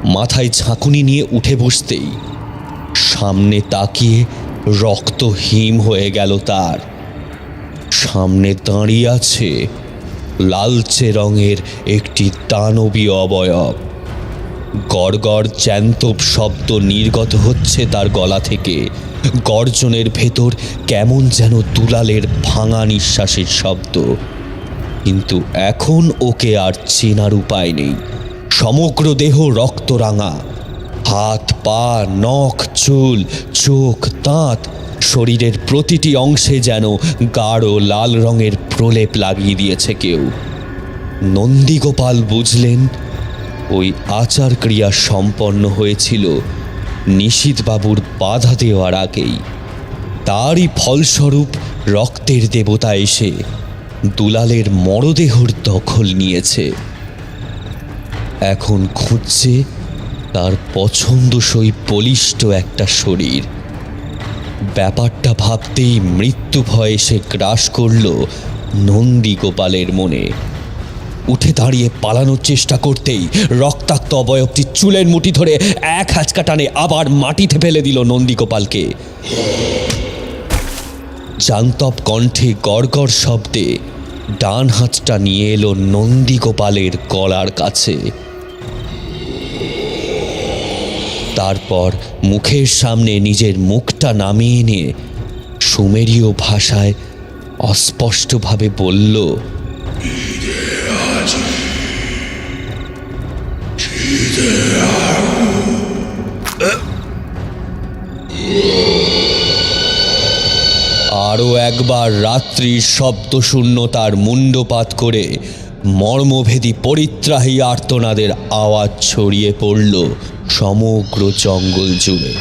মাথায় ঝাঁকুনি নিয়ে উঠে বসতেই সামনে তাকিয়ে রক্ত হিম হয়ে গেল তার। সামনে দাঁড়িয়ে আছে লালচে রঙের একটি দানবীয় অবয়ব। গড়গড় চ্যান্তব শব্দ নির্গত হচ্ছে তার গলা থেকে। গর্জনের ভেতর কেমন যেন দুলালের ভাঙা নিঃশ্বাসের শব্দ। কিন্তু এখন ওকে আর চেনার উপায় নেই। সমগ্র দেহ রক্তরাঙা, হাত পা নখ চুল চোখ দাঁত, শরীরের প্রতিটি অংশে যেন গাঢ় লাল রঙের প্রলেপ লাগিয়ে দিয়েছে কেউ। নন্দীগোপাল বুঝলেন ওই আচার ক্রিয়া সম্পন্ন হয়েছিল নিশীথবাবুর বাধা দেওয়ার আগেই। তারই ফলস্বরূপ রক্তের দেবতা এসে দুলালের মরদেহর দখল নিয়েছে। এখন খুঁজছে তার পছন্দসই বলিষ্ঠ একটা শরীর। ব্যাপারটা ভাবতেই মৃত্যু ভয় এসে গ্রাস করল নন্দীগোপালের মনে। উঠে দাঁড়িয়ে পালানোর চেষ্টা করতেই রক্তাক্ত অবয়বটি চুলের মুঠি ধরে এক হাঁচকা টানে আবার মাটিতে ফেলে দিল নন্দীগোপালকে। জান্তব কণ্ঠে গড়গড় শব্দে ডান হাতটা নিয়ে এলো নন্দীগোপালের গলার কাছে। তারপর মুখের সামনে নিজের মুখটা নামিয়ে নিয়ে সুমেরীয় ভাষায় অস্পষ্টভাবে বলল, আরও একবার রাত্রির শব্দশূন্যতার মুণ্ডপাত করে মর্মভেদী পরিত্রাহী আর্তনাদের আওয়াজ ছড়িয়ে পড়ল সমগ্র জঙ্গল জুড়ে।